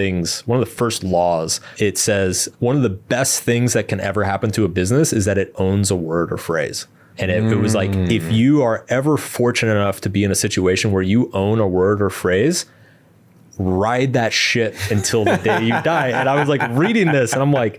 laws, it says one of the best things that can ever happen to a business is that it owns a word or phrase. And it was like, if you are ever fortunate enough to be in a situation where you own a word or phrase, ride that shit until the day you die. And I was like reading this and I'm like,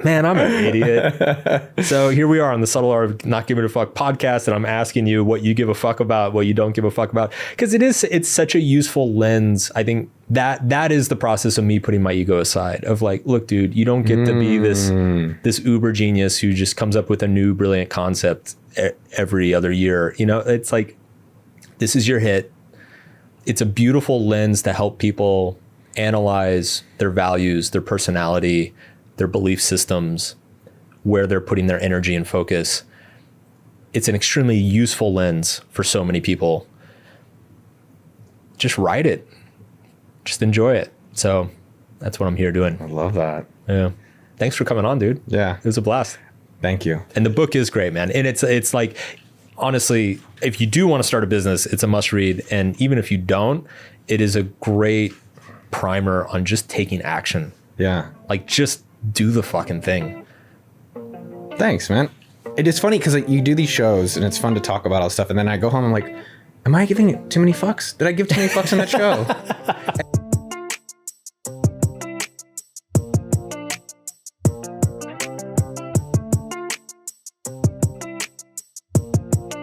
man, I'm an idiot. So here we are on the Subtle Art of Not Giving a Fuck podcast, and I'm asking you what you give a fuck about, what you don't give a fuck about. Because it's such a useful lens. I think that is the process of me putting my ego aside of like, look, dude, you don't get to be this uber genius who just comes up with a new brilliant concept every other year. You know, it's like, this is your hit. It's a beautiful lens to help people analyze their values, their personality, their belief systems, where they're putting their energy and focus. It's an extremely useful lens for so many people. Just ride it. Just enjoy it. So that's what I'm here doing. I love that. Yeah. Thanks for coming on, dude. Yeah. It was a blast. Thank you. And the book is great, man. And it's like, honestly, if you do want to start a business, it's a must read. And even if you don't, it is a great primer on just taking action. Yeah. Like just do the fucking thing. Thanks, man. It is funny because like, you do these shows and it's fun to talk about all this stuff. And then I go home and I'm like, am I giving too many fucks? Did I give too many fucks on that show?